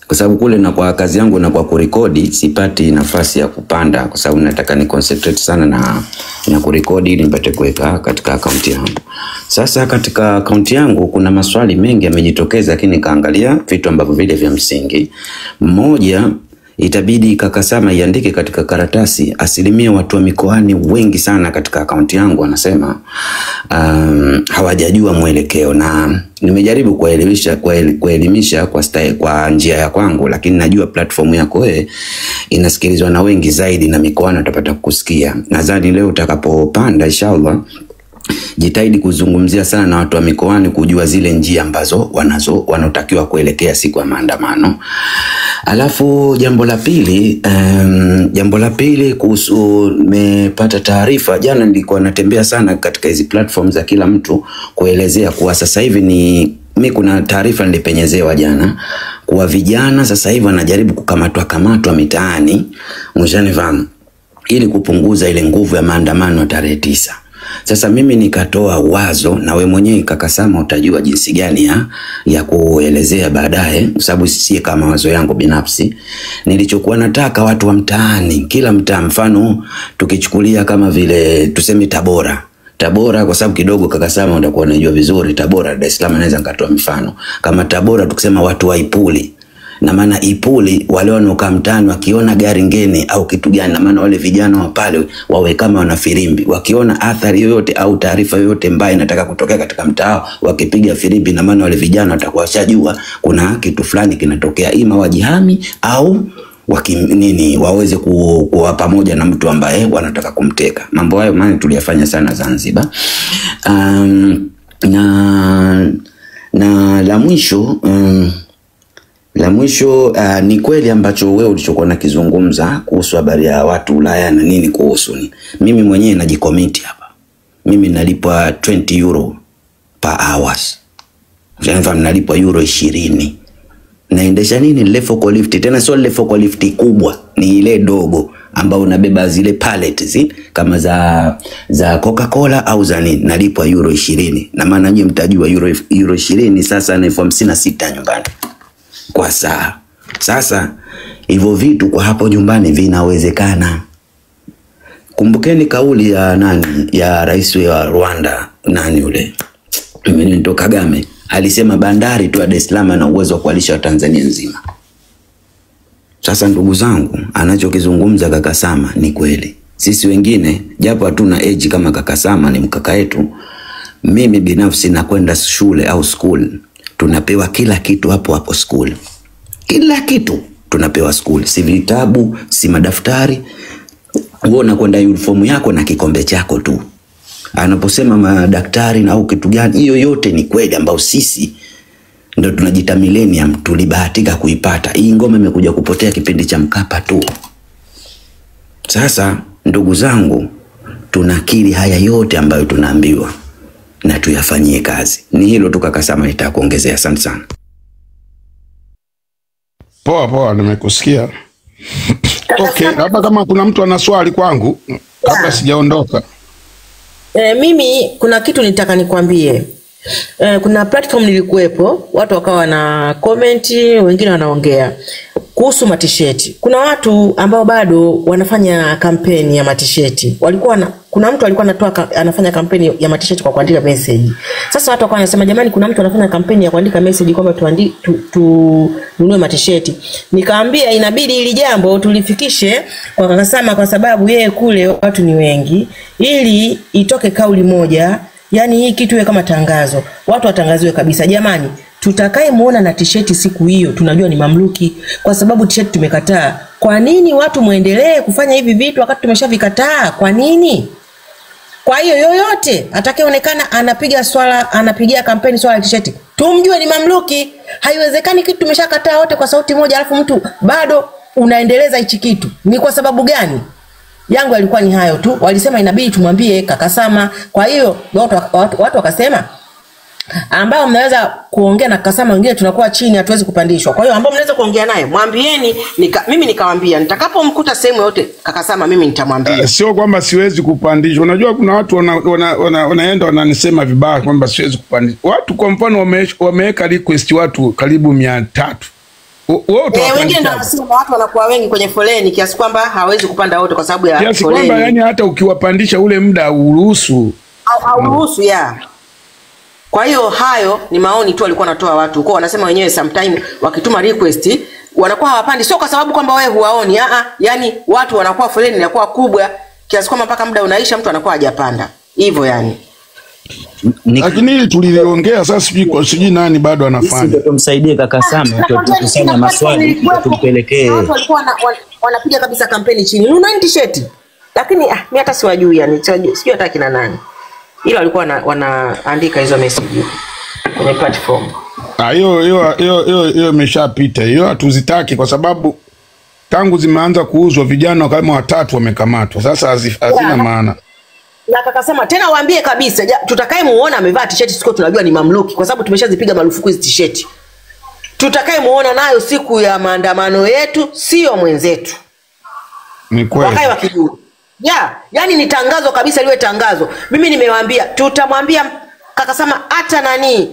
[SPEAKER 6] Kwa sababu kule na kwa kazi yangu na kwa kurekodi sipati nafasi ya kupanda kwa sababu nataka ni concentrate sana na kurekodi ili nipate kuweka katika akaunti yangu. Sasa katika akaunti yangu kuna maswali mengi yamejitokeza, lakini nikaangalia vitu ambavyo vile vya msingi. Mmoja, itabidi kaka Sama iandike katika karatasi. Asilimia watu wa mikoani wengi sana katika akaunti yangu wanasema hawajajua mwelekeo, na nimejaribu kuelimisha kwa njia ya kwangu, lakini najua platform yako wewe inasikilizwa na wengi zaidi na mikoani utapata kusikia. Nadhani leo utakapopanda inshallah jitahidi kuzungumzia sana na watu wa mikoani kujua zile njia ambazo wanotakiwa kuelekea siku ya maandamano. Alafu jambo la pili kuhusu, nimepata taarifa jana, nilikuwa natembea sana katika hizi platforms za kila mtu kuelezea kuwa sasa hivi mimi kuna taarifa nilipenyezewa jana kuwa vijana sasa hivi wanajaribu kukamatwa mitaani mshanifahamu, ili kupunguza ile nguvu ya maandamano tarehe 9. Sasa mimi nikatoa wazo, na we mwenyewe kaka Sama utajua jinsi gani ya kuelezea baadaye, kwa sababu si kama wazo yangu binafsi. Nilichokuwa nataka watu wa mtaani, kila mtaa, mfano tukichukulia kama vile tuseme Tabora kwa sababu kidogo kaka Sama utakuwa unajua vizuri Tabora, Dar es Salaam naweza nikatoa mfano. Kama Tabora tukisema watu wa Ipuli, na maana Ipuli wale wanaokaa mtaani wakiona gari ngeni au kitu gani, na maana wale vijana wa pale wawe kama wana firimbi, wakiona athari yoyote au taarifa yoyote mbaya inataka kutokea katika mtaa, wakipiga firimbi, na maana wale vijana watakuwa washajua kuna kitu fulani kinatokea, ima wajihami au waweze kuwa pamoja na mtu ambaye wanataka kumteka. Mambo hayo maana tuliyafanya sana Zanzibar. Na la mwisho ni kweli ambacho wewe ulichokuwa nakizungumza kuhusu habari ya watu Ulaya na nini kuhusu ni. Mimi mwenyewe najikomiti hapa. Mimi nalipwa 20 euro per hours. Sasa nalipwa euro 20. Naendesha nini ile forklift, tena sio ile forklift kubwa, ni ile dogo ambao unabeba zile pallets kama za Coca-Cola au za nini, nalipwa euro 20. Na maana nyinyi mtajua euro 20 sasa ni 56 nyumbani kwa saa. Sasa hivyo vitu kwa hapo nyumbani vinawezekana. Kumbukeni kauli ya rais wa Rwanda yule Kagame, alisema bandari tu ya Dar es Salaam na uwezo wa kualisha Tanzania nzima. Sasa ndugu zangu, anachokizungumza kaka Sama ni kweli. Sisi wengine japo hatuna age kama kaka Sama, ni mkaka yetu. Mimi binafsi nakwenda shule au school, tunapewa kila kitu hapo school. Kila kitu tunapewa school, si vitabu, si madaftari. Wewe unakwenda uniform yako na kikombe chako tu. Anaposema madaktari na au kitu gani, hiyo yote ni kweli ambao sisi ndio tunajita millennium tulibahatika kuipata. Hii ngoma imekuja kupotea kipindi cha Mkapa tu. Sasa ndugu zangu, tunakiri haya yote ambayo tunaambiwa na tuyafanyie kazi. Ni hilo tu kaka Sama nitakuongezea. Asante sana.
[SPEAKER 2] Poa, nimekusikia. Okay, hapa kama kuna mtu ana swali kwangu kabla sijaondoka.
[SPEAKER 7] Mimi kuna kitu nitaka nikwambie. Kuna platform nilikuwepo, watu wakawa na comment, wengine wanaongea kuhusu matisheti. Kuna watu ambao bado wanafanya kampeni ya matisheti. Kuna mtu alikuwa anafanya kampeni ya matisheti kwa kuandika message. Sasa watu wakawa wanasema jamani, kuna mtu anafanya kampeni ya kuandika message kwamba tununue matisheti. Nikaambia inabidi ili jambo tulifikishe kwa kaka Sama, kwa sababu yeye kule watu ni wengi, ili itoke kauli moja. Yani hii kitu iwe kama tangazo. Watu watangaziwe kabisa, jamani, tutakaye muona na t-shirt siku hiyo tunajua ni mamluki, kwa sababu t-shirt tumekataa. Kwa nini watu muendelee kufanya hivi vitu wakati tumeshavikataa? Kwa nini? Kwa hiyo yoyote atakayeonekana anapigia kampeni swala la t-shirt, tumjue ni mamluki. Haiwezekani kitu tumeshakataa wote kwa sauti moja alafu mtu bado unaendeleza hichi kitu. Ni kwa sababu gani? Yangu yalikuwa ni hayo tu. Walisema inabidi tumwambie kaka Sama. Kwa hiyo watu wakasema ambao mnaweza kuongea na kaka Sama, wengine tunakuwa chini hatuwezi kupandishwa. Kwa hiyo ambao mnaweza kuongea naye mwambieni. Mimi nikawaambia nitakapomkuta sehemu yote kaka Sama mimi nitamwambia.
[SPEAKER 2] Sio kwamba siwezi kupandishwa. Unajua kuna watu wanaenda wananisema vibaya kwamba siwezi kupandishwa. Watu kwa mfano wameweka request watu karibu 300.
[SPEAKER 7] Wengine ndio wanasema watu wanakuwa wengi kwenye foleni kiasi kwamba hawezi kupanda wote kwa sababu ya foleni.
[SPEAKER 2] Kiasi kwamba yani hata ukiwapandisha ule muda uruhusu.
[SPEAKER 7] Uruhusu ya. Kwa hiyo hayo ni maoni tu walikuwa wanatoa watu. Kwa wanasema wenyewe sometime wakituma request wanakuwa hawapandi, sio kwa sababu kwamba wewe huwaoni. Yani watu wanakuwa foleni inakuwa kubwa kiasi kwamba mpaka muda unaisha mtu anakuwa hajapanda. Hivyo yani.
[SPEAKER 2] Lakini hili tuliongea sasa, sijui nani bado anafanya.
[SPEAKER 6] Sisi tumsaidie kaka Sama, tukusanya maswali tumpelekee.
[SPEAKER 7] Watu walikuwa wanapiga kabisa kampeni chini. Nunua t-shirt. Lakini mimi hata siwajui yani, sijui hata kina nani. ila walikuwa wanaandika hizo message kwenye platform.
[SPEAKER 2] Hiyo imeshapita. Hiyo hatuzitaki kwa sababu tangu zimeanza kuuzwa vijana kama 3 wamekamatwa. Sasa hazina maana.
[SPEAKER 7] Na kakasema tena waambie kabisa tutakaye muona amevaa t-shirt siko tunajua ni mamluki kwa sababu tumeshazipiga marufuku hizo t-shirt. Tutakaye muona nayo siku ya maandamano yetu sio mwenzetu.
[SPEAKER 2] Ni kweli.
[SPEAKER 7] Wakae wakijua. Yani ni tangazo kabisa liwe tangazo. Mimi nimewaambia tutamwambia kakasema hata nani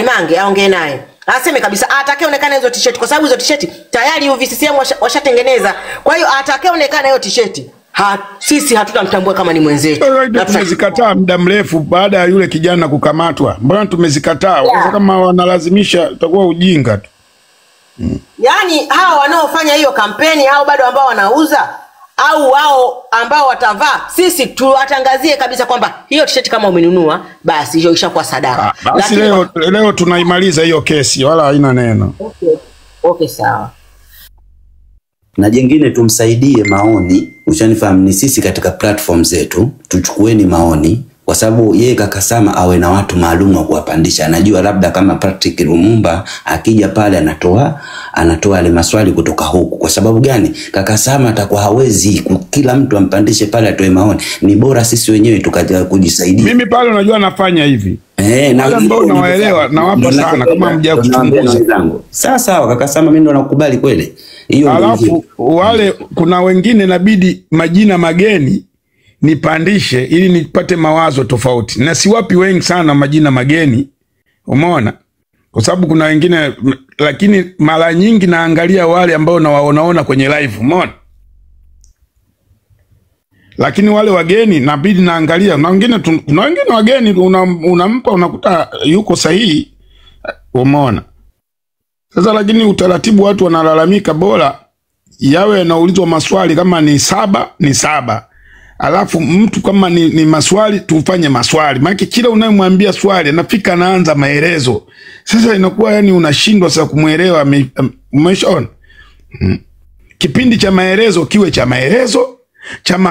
[SPEAKER 7] Mange aongee naye. Aseme kabisa atakayeonekana hizo t-shirt kwa sababu hizo t-shirt tayari UVCCM washatengeneza. Kwa hiyo atakayeonekana hiyo t-shirt sisi hatutamtambua kama ni mwenzetu.
[SPEAKER 2] Na tumezikataa muda mrefu baada ya yule kijana kukamatwa. Mbona tumezikataa? Kwa kama wanalazimisha itakuwa ujinga tu.
[SPEAKER 7] Yani hawa wanaofanya hiyo kampeni au bado ambao wanauza au wao ambao watavaa sisi tuwatangazie kabisa kwamba hiyo t-shirt kama umenunua basi hiyo ishakuwa sadaka.
[SPEAKER 2] Basi leo tunaimaliza hiyo kesi wala haina neno.
[SPEAKER 7] Okay sawa.
[SPEAKER 6] Na jengine tumsaidie maoni, ushanifahamu, ni sisi katika platform zetu tuchukueni maoni kwa sababu yeye kaka Sama awe na watu maalum wa kuwapandisha. Anajua labda kama Patrick Lumumba akija pale anatoa ile maswali kutoka huku. Kwa sababu gani? Kaka Sama atakuwa hawezi kila mtu ampandishe pale atoe maoni. Ni bora sisi wenyewe tukaja kujisaidia.
[SPEAKER 2] Mimi pale unajua nafanya hivi.
[SPEAKER 6] Na
[SPEAKER 2] ambao nawaelewa na wapa sana kama mja kuchunguza.
[SPEAKER 6] Sawa kaka Sama mimi ndo nakubali kweli. Hiyo
[SPEAKER 2] alafu wale kuna wengine inabidi majina mageni nipandishe ili nipate mawazo tofauti. Na siwapi wengi sana majina mageni. Umeona? Kwa sababu kuna wengine lakini mara nyingi naangalia wale ambao nawaona kwenye live. Umeona? Lakini wale wageni inabidi naangalia. Na wengine kuna wengine wageni unampa unakuta yuko sahihi. Umeona? Sasa lakini utaratibu watu wanalalamika bora yawe naulizwa maswali kama ni 7 ni 7. Alafu mtu kama ni maswali tufanye maswali. Maana kila unayemwambia swali anafika anaanza maelezo. Sasa inakuwa yani unashindwa sasa kumuelewa. Umeshaona? Kipindi cha maelezo kiwe cha maelezo, cha